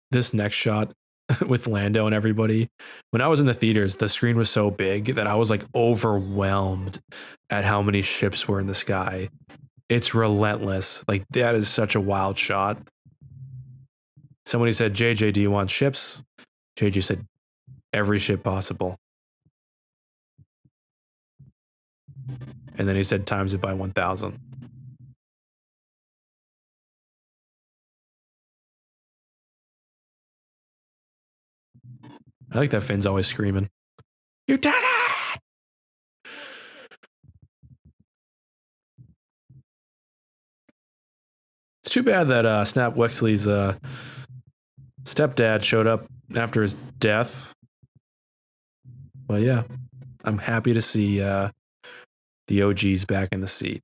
This next shot, with Lando and everybody. When I was in the theaters, the screen was so big that I was like overwhelmed at how many ships were in the sky. It's relentless. Like that is such a wild shot. Somebody said, JJ, do you want ships? JJ said, every ship possible. And then he said, times it by 1,000. I like that Finn's always screaming, you did it! It's too bad that Snap Wexley's stepdad showed up after his death. But yeah, I'm happy to see the OGs back in the seat.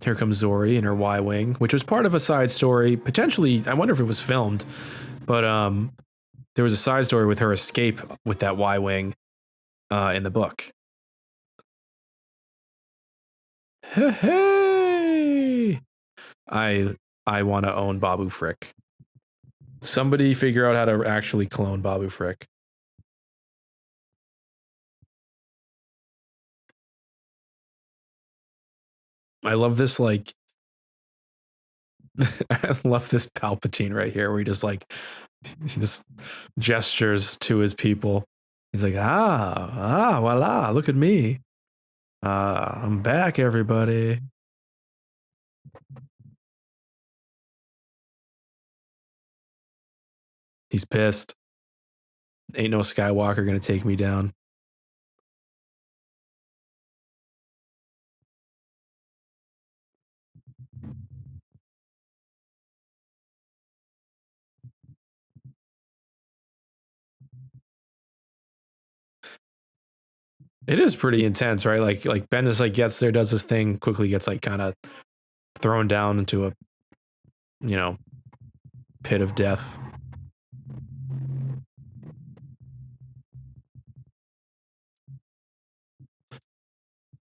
Here comes Zori in her Y-Wing, which was part of a side story. Potentially, I wonder if it was filmed, but there was a side story with her escape with that Y-Wing in the book. Hey! I want to own Babu Frick. Somebody figure out how to actually clone Babu Frick. I love this, like, I love this Palpatine right here where he just gestures to his people. He's like, voila, look at me. I'm back, everybody. He's pissed. Ain't no Skywalker gonna take me down. It is pretty intense, right? Like Ben just like gets there, does his thing, quickly gets like kind of thrown down into a, you know, pit of death.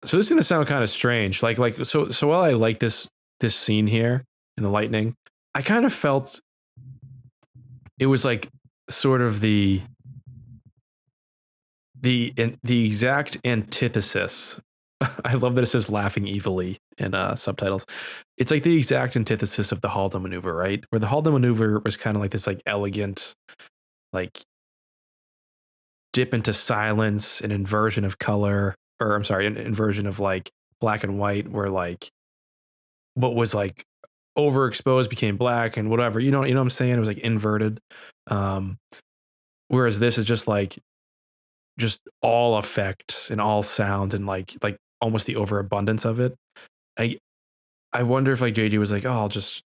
So this is gonna sound kind of strange. So while I like this scene here in the lightning, I kind of felt it was like sort of the exact antithesis. I love that it says laughing evilly in subtitles. It's like the exact antithesis of the Halda maneuver, right? Where the Halda maneuver was kind of like this like elegant, like dip into silence, an inversion of color, or I'm sorry, an inversion of like black and white, where like what was like overexposed became black and whatever. You know what I'm saying? It was like inverted. Um, whereas this is just all effect and all sound and like almost the overabundance of it. I I wonder if like JJ was like, oh, I'll just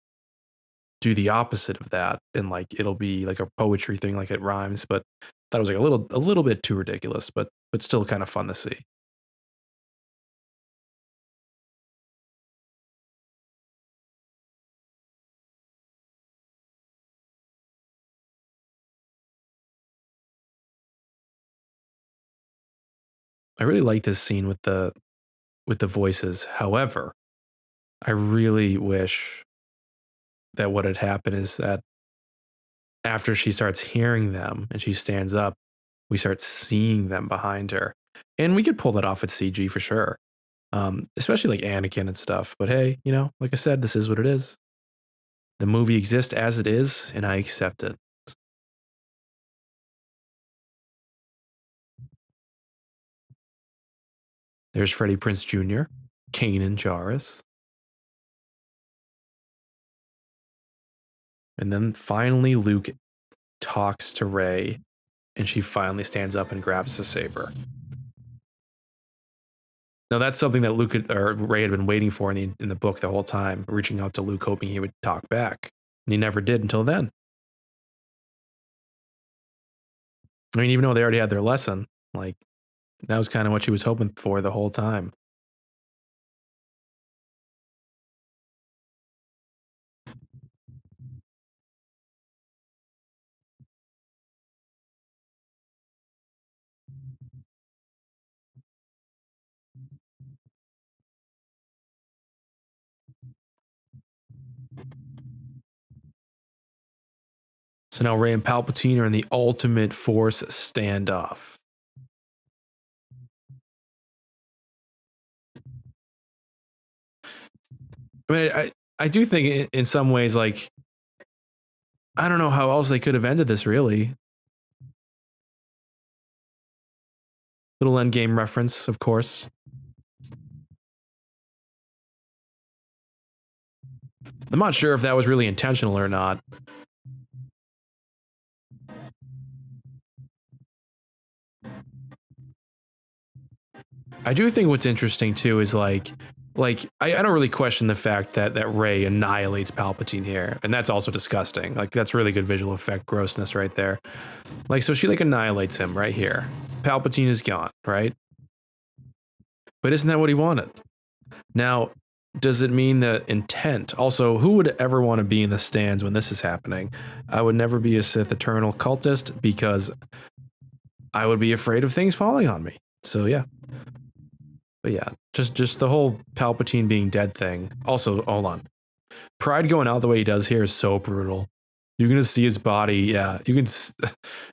do the opposite of that and like it'll be like a poetry thing, like it rhymes. But that was like a little bit too ridiculous, but still kind of fun to see. I really like this scene with the voices. However, I really wish that what had happened is that after she starts hearing them and she stands up, we start seeing them behind her. And we could pull that off with CG for sure. Especially like Anakin and stuff. But hey, you know, like I said, this is what it is. The movie exists as it is, and I accept it. There's Freddie Prince Jr., Kanan Jarrus. And then finally Luke talks to Rey, and she finally stands up and grabs the saber. Now that's something that or Rey had been waiting for in the book the whole time, reaching out to Luke, hoping he would talk back, and he never did until then. I mean, even though they already had their lesson, like that was kind of what she was hoping for the whole time. So now Rey and Palpatine are in the ultimate Force standoff. I mean, I do think in some ways, like, I don't know how else they could have ended this, really. Little endgame reference, of course. I'm not sure if that was really intentional or not. I do think what's interesting too is like I don't really question the fact that Rey annihilates Palpatine here, and that's also disgusting. Like that's really good visual effect grossness right there. Like so she like annihilates him right here. Palpatine is gone, right? But isn't that what he wanted? Now, does it mean that intent? Also, who would ever want to be in the stands when this is happening? I would never be a Sith Eternal cultist because I would be afraid of things falling on me. So yeah. But yeah, just the whole Palpatine being dead thing. Also, hold on. Pride going out the way he does here is so brutal. You're gonna see his body. Yeah, you can.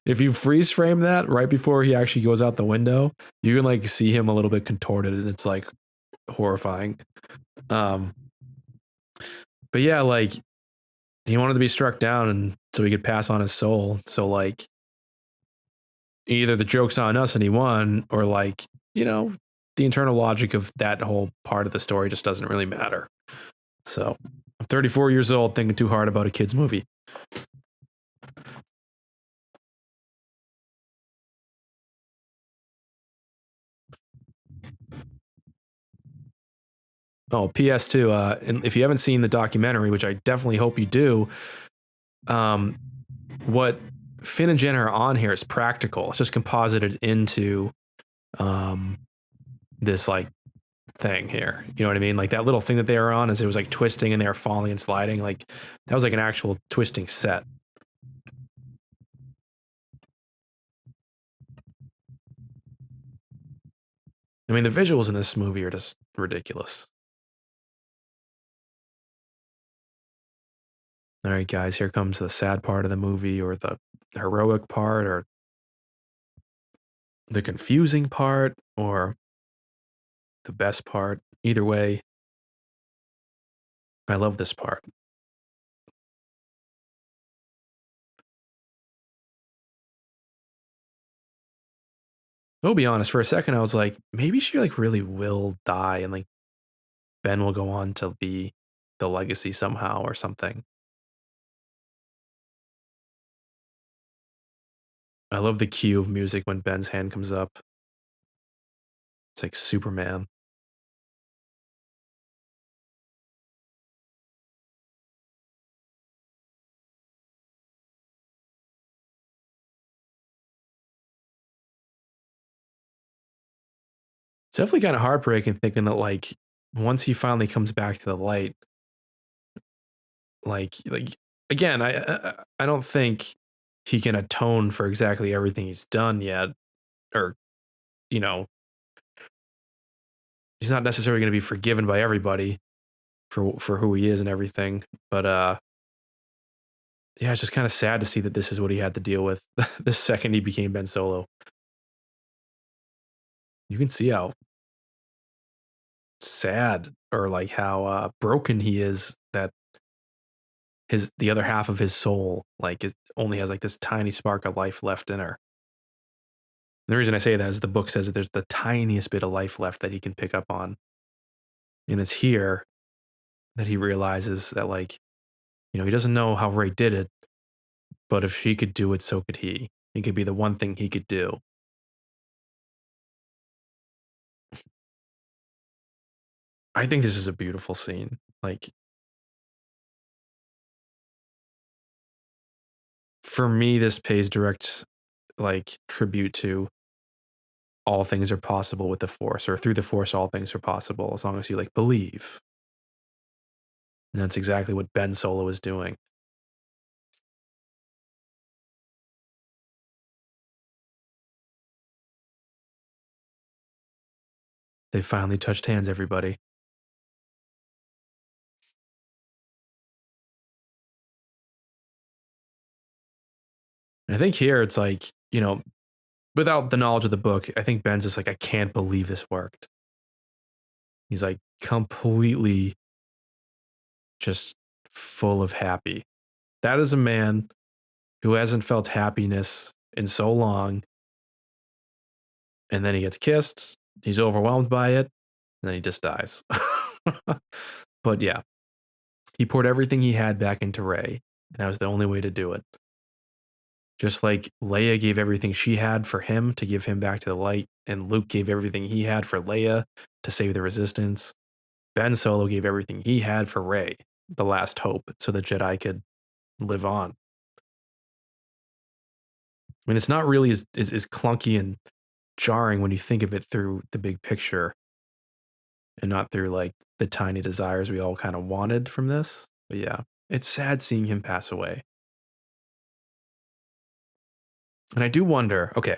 If you freeze frame that right before he actually goes out the window, you can like see him a little bit contorted, and it's like horrifying. Um, but yeah, like he wanted to be struck down, and so he could pass on his soul. So like, either the joke's on us and he won, or like the internal logic of that whole part of the story just doesn't really matter. So I'm 34 years old thinking too hard about a kid's movie. Oh, PS2. And if you haven't seen the documentary, which I definitely hope you do, what Finn and Jen are on here is practical. It's just composited into this like thing here. You know what I mean? Like that little thing that they were on as it was like twisting and they were falling and sliding. Like that was like an actual twisting set. I mean, the visuals in this movie are just ridiculous. All right, guys, here comes the sad part of the movie, or the heroic part, or the confusing part, or the best part. Either way, I love this part. I'll be honest, for a second, I was like, maybe she like really will die, and like Ben will go on to be the legacy somehow or something. I love the cue of music when Ben's hand comes up. It's like Superman. It's definitely kind of heartbreaking thinking that like once he finally comes back to the light, like again, I don't think he can atone for exactly everything he's done yet, or you know, he's not necessarily going to be forgiven by everybody for who he is and everything. But yeah, it's just kind of sad to see that this is what he had to deal with the second he became Ben Solo. You can see how sad or like how broken he is that the other half of his soul like only has like this tiny spark of life left in her. And the reason I say that is the book says that there's the tiniest bit of life left that he can pick up on, and it's here that he realizes that like he doesn't know how Ray did it, but if she could do it, so could he. It could be the one thing he could do. I think this is a beautiful scene. Like for me, this pays direct like tribute to all things are possible with the Force, or through the Force, all things are possible as long as you like believe. And that's exactly what Ben Solo is doing. They finally touched hands, everybody. I think here it's like, without the knowledge of the book, I think Ben's just like, I can't believe this worked. He's like completely just full of happy. That is a man who hasn't felt happiness in so long. And then he gets kissed. He's overwhelmed by it. And then he just dies. But yeah, he poured everything he had back into Rey. And that was the only way to do it. Just like Leia gave everything she had for him to give him back to the light, and Luke gave everything he had for Leia to save the Resistance. Ben Solo gave everything he had for Rey, the last hope, so the Jedi could live on. I mean, it's not really as clunky and jarring when you think of it through the big picture and not through like the tiny desires we all kind of wanted from this. But yeah, it's sad seeing him pass away. And I do wonder, okay,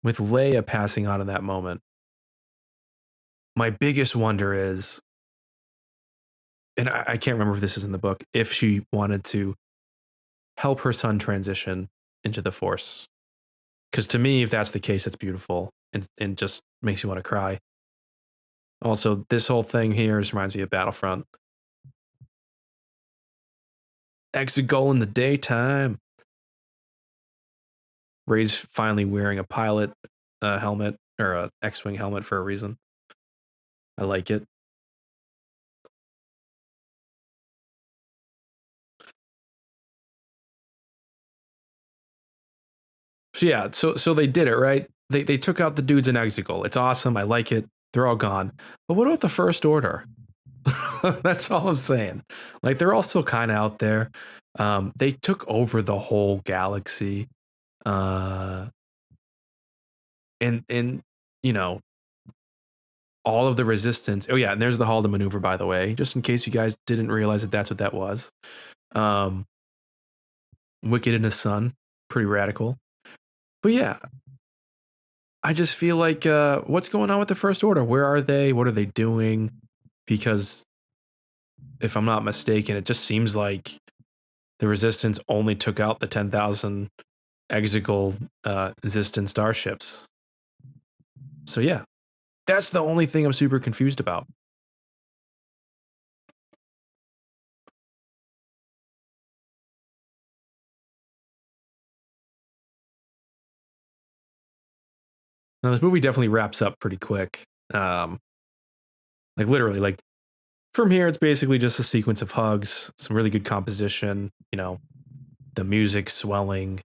with Leia passing on in that moment, my biggest wonder is, and I can't remember if this is in the book, if she wanted to help her son transition into the Force. Because to me, if that's the case, it's beautiful and just makes you want to cry. Also, this whole thing here just reminds me of Battlefront. Exegol in the daytime. Rey's finally wearing a pilot helmet, or a X-Wing helmet for a reason. I like it. So yeah, so they did it, right? They took out the dudes in Exegol. It's awesome. I like it. They're all gone. But what about the First Order? That's all I'm saying. Like, they're all still kind of out there. They took over the whole galaxy. And all of the Resistance. Oh yeah, and there's the Hall to Maneuver, by the way, just in case you guys didn't realize that that's what that was. Wicked and his son, pretty radical. But yeah, I just feel like, what's going on with the First Order? Where are they? What are they doing? Because if I'm not mistaken, it just seems like the Resistance only took out the 10,000 Exegol Existent starships. So yeah, that's the only thing I'm super confused about. Now this movie definitely wraps up pretty quick. Like literally, like from here, it's basically just a sequence of hugs, some really good composition, the music swelling.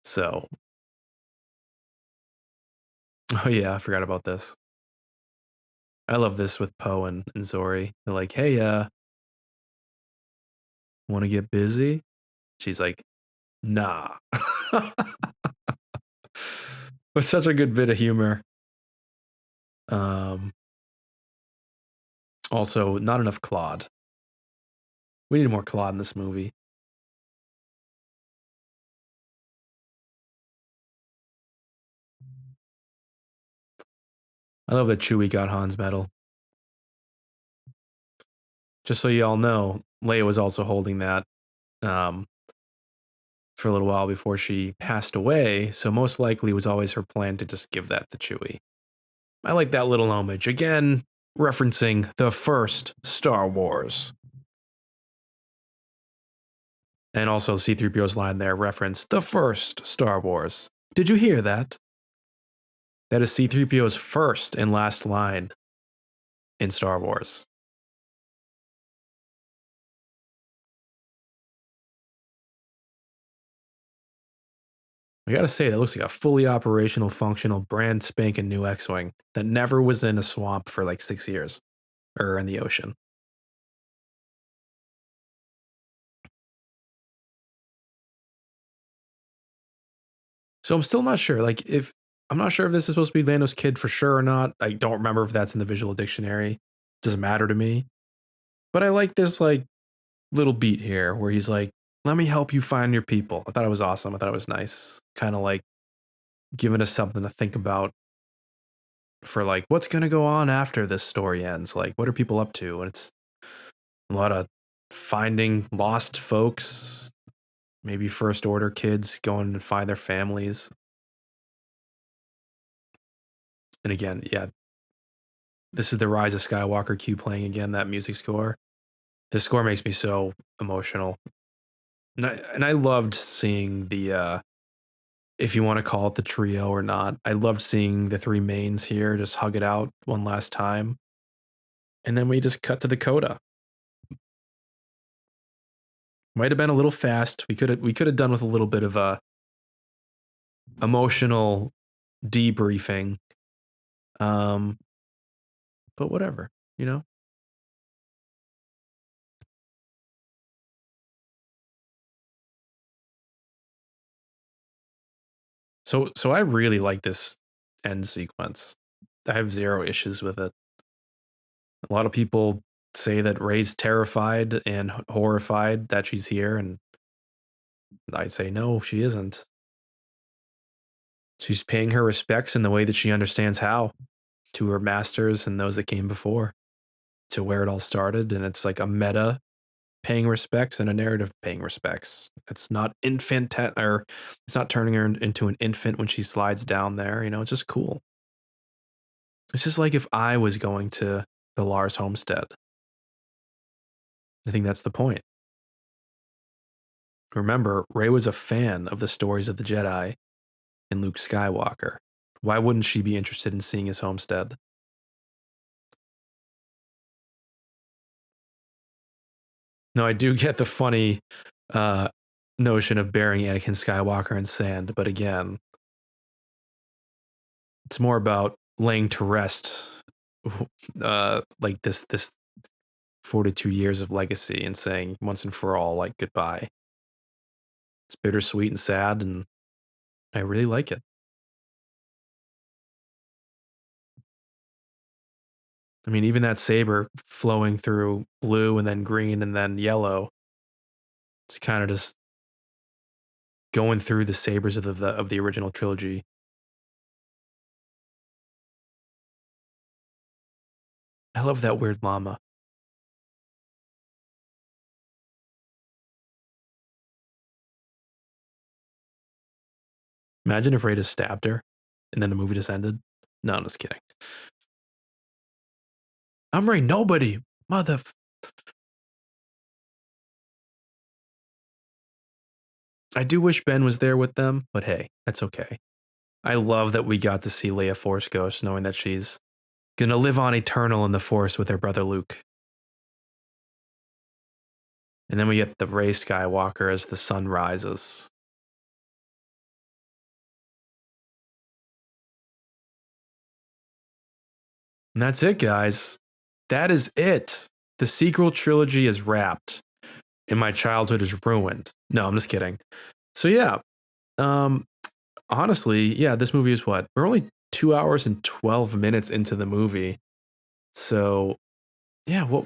So, oh yeah, I forgot about this. I love this with Poe and Zori. They're like, hey, want to get busy? She's like, nah. With such a good bit of humor. Also, not enough Claude. We need more Claude in this movie. I love that Chewie got Han's medal. Just so you all know, Leia was also holding that for a little while before she passed away, so most likely it was always her plan to just give that to Chewie. I like that little homage. Again, referencing the first Star Wars. And also C-3PO's line there referenced the first Star Wars. Did you hear that? That is C-3PO's first and last line in Star Wars. I gotta say, that looks like a fully operational, functional, brand spanking new X-Wing that never was in a swamp for like 6 years, or in the ocean. So I'm still not sure. I'm not sure if this is supposed to be Lando's kid for sure or not. I don't remember if that's in the visual dictionary. Doesn't matter to me. But I like this little beat here where he's like, "Let me help you find your people." I thought it was awesome. I thought it was nice. Kind of like giving us something to think about for like what's gonna go on after this story ends. Like, what are people up to? And it's a lot of finding lost folks, maybe First Order kids going to find their families. And again, yeah, this is the Rise of Skywalker cue playing again, that music score. This score makes me so emotional. And I loved seeing the, if you want to call it the trio or not, I loved seeing the three mains here just hug it out one last time. And then we just cut to the coda. Might have been a little fast. We could have done with a little bit of a emotional debriefing. But whatever, you know? So I really like this end sequence. I have zero issues with it. A lot of people say that Rey's terrified and horrified that she's here, and I say no, she isn't. She's paying her respects in the way that she understands how, to her masters and those that came before, to where it all started, and it's like a meta paying respects and a narrative paying respects. It's not or it's not turning her into an infant when she slides down there. You know, it's just cool. It's just like if I was going to the Lars homestead. I think that's the point. Remember, Rey was a fan of the stories of the Jedi and Luke Skywalker. Why wouldn't she be interested in seeing his homestead? No, I do get the funny notion of burying Anakin Skywalker in sand, but again, it's more about laying to rest like this 42 years of legacy and saying once and for all, like, goodbye. It's bittersweet and sad, and I really like it. I mean, even that saber flowing through blue and then green and then yellow, it's kind of just going through the sabers of the original trilogy. I love that weird llama. Imagine if Rey just stabbed her and then the movie just ended. No, I'm just kidding. I'm Rey nobody, mother. I do wish Ben was there with them, but hey, that's okay. I love that we got to see Leia Force Ghost, knowing that she's gonna live on eternal in the Force with her brother Luke. And then we get the Rey Skywalker as the sun rises. And that's it, guys. That is it. The sequel trilogy is wrapped, and my childhood is ruined. No, I'm just kidding. So yeah, um, honestly, yeah, this movie is what? We're only 2 hours and 12 minutes into the movie. So yeah, well,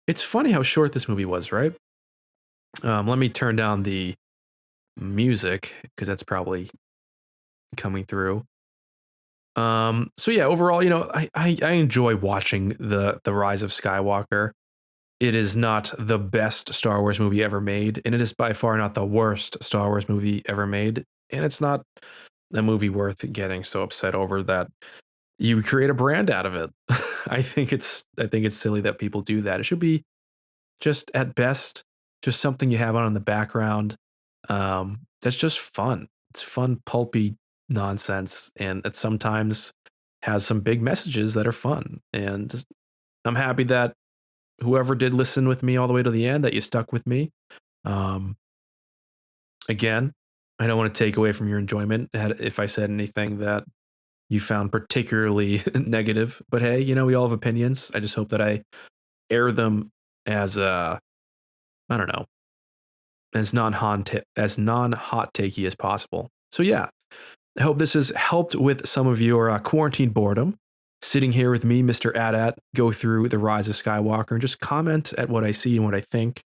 it's funny how short this movie was, right? Let me turn down the music because that's probably coming through. So yeah, overall, you know, I enjoy watching the Rise of Skywalker. It is not the best Star Wars movie ever made, and it is by far not the worst Star Wars movie ever made. And it's not a movie worth getting so upset over that you create a brand out of it. I think it's silly that people do that. It should be just at best just something you have on in the background. That's just fun. It's fun, pulpy nonsense, and it sometimes has some big messages that are fun. And I'm happy that whoever did listen with me all the way to the end, that you stuck with me. Um, Again, I don't want to take away from your enjoyment if I said anything that you found particularly negative. But hey, you know, we all have opinions. I just hope that I air them as I don't know, as non hot takey as possible. So yeah, I hope this has helped with some of your quarantine boredom. Sitting here with me, Mr. AT-AT, go through the Rise of Skywalker and just comment at what I see and what I think.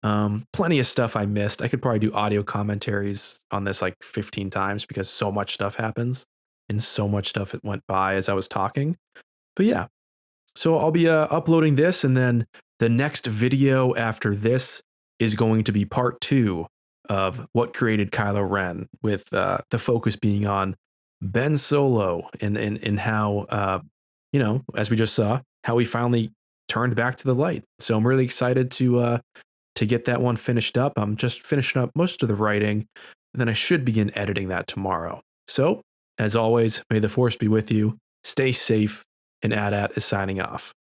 Plenty of stuff I missed. I could probably do audio commentaries on this like 15 times because so much stuff happens and so much stuff it went by as I was talking. But yeah, so I'll be uploading this, and then the next video after this is going to be part 2 of what created Kylo Ren, with the focus being on Ben Solo and how, as we just saw, how he finally turned back to the light. So I'm really excited to get that one finished up. I'm just finishing up most of the writing, and then I should begin editing that tomorrow. So, as always, may the Force be with you. Stay safe, and AT-AT is signing off.